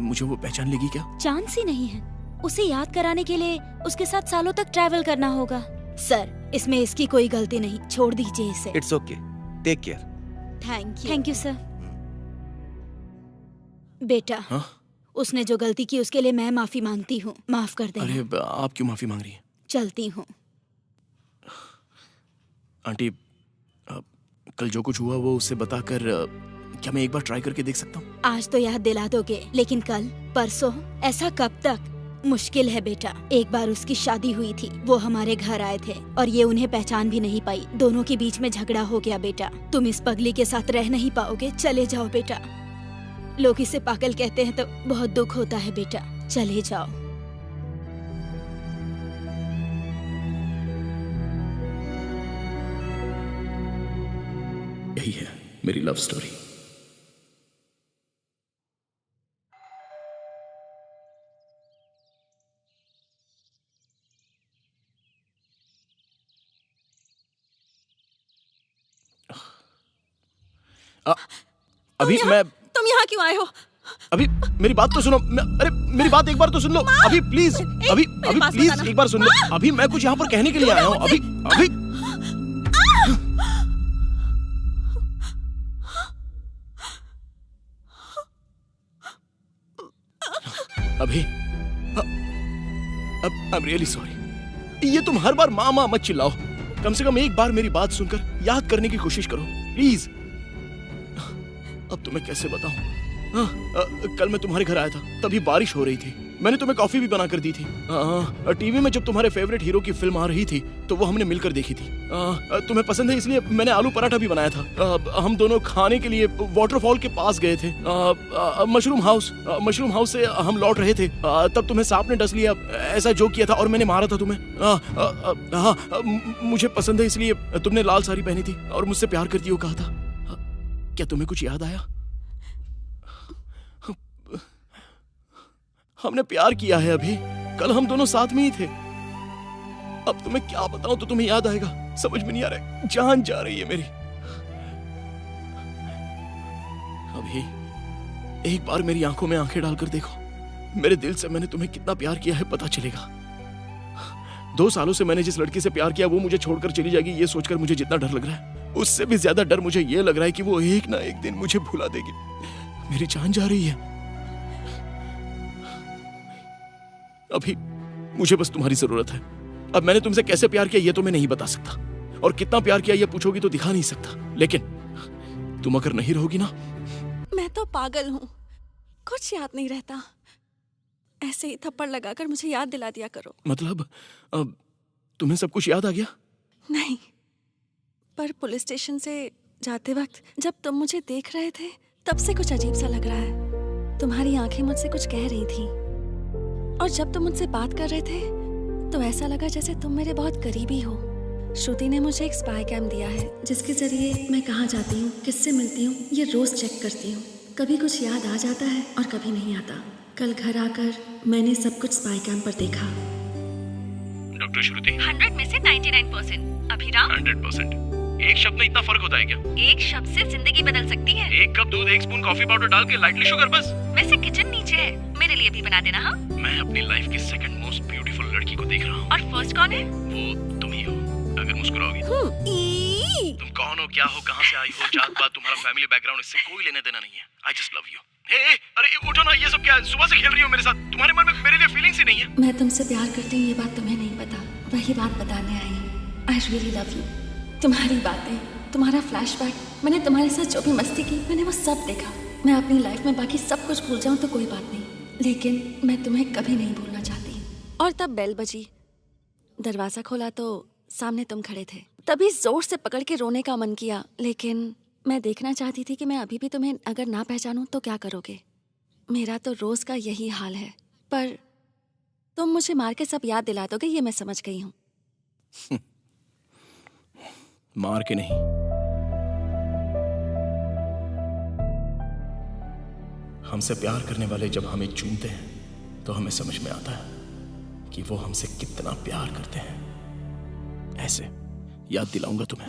मुझे वो पहचान लेगी क्या? चांस ही नहीं है। उसे याद कराने के लिए उसके साथ सालों तक ट्रैवल करना होगा। सर, इसमें इसकी कोई गलती नहीं, छोड़ दीजिए इसे। It's okay, take care. Thank you sir. बेटा, हाँ? उसने जो गलती की उसके लिए मैं माफी मांगती हूँ, माफ कर देना। अरे आप क्यों माफी मांग रही हैं? चलती हूँ। आंटी, कल जो कुछ हुआ वो उससे बताकर क्या मैं एक बार ट्राई करके देख सकता हूँ? आज तो याद दिला दोगे, लेकिन कल, परसों, ऐसा कब तक? मुश्किल है बेटा। एक बार उसकी शादी हुई थी, वो हमारे घर आए थे और ये उन्हें पहचान भी नहीं पाई। दोनों के बीच में झगड़ा हो गया बेटा। तुम इस पगली के साथ रह नहीं पाओगे, चले जाओ बेटा। लोग इसे पागल कहते हैं तो बहुत दुख होता है बेटा, चले जाओ। यही है मेरी लव स्टोरी। अभी तुम यहाँ क्यों आए हो? अभी मेरी बात तो सुनो। अरे मेरी बात एक बार तो सुन लो। अभी प्लीज, अभी प्लीज एक बार सुन लो। अभी मैं कुछ यहाँ पर कहने के लिए आया हूँ। अभी आई एम रियली सॉरी। ये तुम हर बार माँ मत चिल्लाओ। कम से कम एक बार मेरी बात सुनकर याद करने की कोशिश करो प्लीज। अब तुम्हें कैसे बताऊं? कल मैं तुम्हारे घर आया था, तभी बारिश हो रही थी। मैंने तुम्हें कॉफी भी बना कर दी थी। टीवी में जब तुम्हारे फेवरेट हीरो की फिल्म आ रही थी तो वो हमने मिलकर देखी थी। तुम्हें पसंद है इसलिए मैंने आलू पराठा भी बनाया था। हम दोनों खाने के लिए वाटरफॉल के पास गए थे। मशरूम हाउस से हम लौट रहे थे। तब तुम्हें सांप ने डस लिया, ऐसा जोक किया था और मैंने मारा था तुम्हें। मुझे पसंद है इसलिए तुमने लाल साड़ी पहनी थी और मुझसे प्यार करती हो कहा था। क्या तुम्हें कुछ याद आया? हमने प्यार किया है अभी। कल हम दोनों साथ में ही थे। अब तुम्हें क्या बताऊं तो तुम्हें याद आएगा, समझ में नहीं आ रहा। जान जा रही है मेरी। अभी एक बार मेरी आंखों में आंखें डालकर देखो। मेरे दिल से मैंने तुम्हें कितना प्यार किया है पता चलेगा। 2 सालों से मैंने जिस लड़की से प्यार किया वो मुझे छोड़कर चली जाएगी, ये सोचकर मुझे जितना डर लग रहा है उससे भी ज्यादा डर मुझे ये लग रहा है कि वो एक ना एक दिन मुझे भुला देगी। मेरी जान जा रही है। अभी मुझे बस तुम्हारी जरूरत है। अब मैंने तुमसे कैसे प्यार किया ये तो मैं नहीं बता सकता, और कितना प्यार किया ये पूछोगी तो दिखा नहीं सकता। लेकिन तुम अगर नहीं रहोगी ना। मैं तो पागल हूँ, कुछ याद नहीं रहता। ऐसे ही थप्पड़ लगाकर मुझे याद दिला दिया करो। मतलब अब तुम्हें सब कुछ याद आ गया? नहीं, पर पुलिस स्टेशन से जाते वक्त जब तुम मुझे देख रहे थे तब से कुछ अजीब सा लग रहा है। तुम्हारी आंखें मुझसे कुछ कह रही थी और जब तुम मुझसे बात कर रहे थे तो ऐसा लगा जैसे तुम मेरे बहुत करीबी हो। श्रुति ने मुझे एक स्पाई कैम दिया है जिसके जरिए मैं कहाँ जाती हूँ, किससे मिलती हूँ, ये रोज चेक करती हूँ। कभी कुछ याद आ जाता है और कभी नहीं आता। कल घर आकर मैंने सब कुछ स्पाई कैम पर देखा। डॉक्टर श्रुति, 100 में से 99%। अभिराम, 100%। एक शब्द में इतना फर्क होता है क्या? एक शब्द से जिंदगी बदल सकती है। 1 कप दूध, 1 स्पून कॉफी पाउडर डाल के लाइटली शुगर बस। वैसे किचन नीचे है, मेरे लिए भी बना देना। हाँ, मैं अपनी लाइफ की सेकंड मोस्ट ब्यूटीफुल लड़की को देख रहा हूँ। और फर्स्ट कौन है? वो तुम ही हो। अगर मुस्कुराओगी। तुम कौन हो, क्या हो, कहाँ से आई हो, जात पात, तुम्हारा फैमिली बैकग्राउंड, इससे कोई लेने देना नहीं है। I just love you. अरे उठो ना, ये सब क्या है? सुबह से खेल रही हो मेरे साथ। तुम्हारे मन में मेरे लिए फीलिंग्स ही नहीं है। मैं तुमसे प्यार करती हूँ ये बात तुम्हें नहीं पता, वही बात बताने आई हूँ। I really love you. तुम्हारी बातें, तुम्हारा फ्लैशबैक मैंने तुम्हारे साथ जो भी मस्ती की मैंने वो सब देखा। मैं अपनी लाइफ में बाकी सब कुछ भूल जाऊं तो कोई बात नहीं, लेकिन मैं तुम्हें कभी नहीं भूलना चाहती। और तब बेल बजी, दरवाजा खोला तो सामने तुम खड़े थे। तभी जोर से पकड़ के रोने का मन किया, लेकिन मैं देखना चाहती थी कि मैं अभी भी तुम्हें अगर ना पहचानूं तो क्या करोगे। मेरा तो रोज का यही हाल है, पर तुम मुझे मार के सब याद दिला दोगे, ये मैं समझ गई हूँ। मार के नहीं, हमसे प्यार करने वाले जब हमें चूमते हैं तो हमें समझ में आता है कि वो हमसे कितना प्यार करते हैं। ऐसे याद दिलाऊंगा तुम्हें।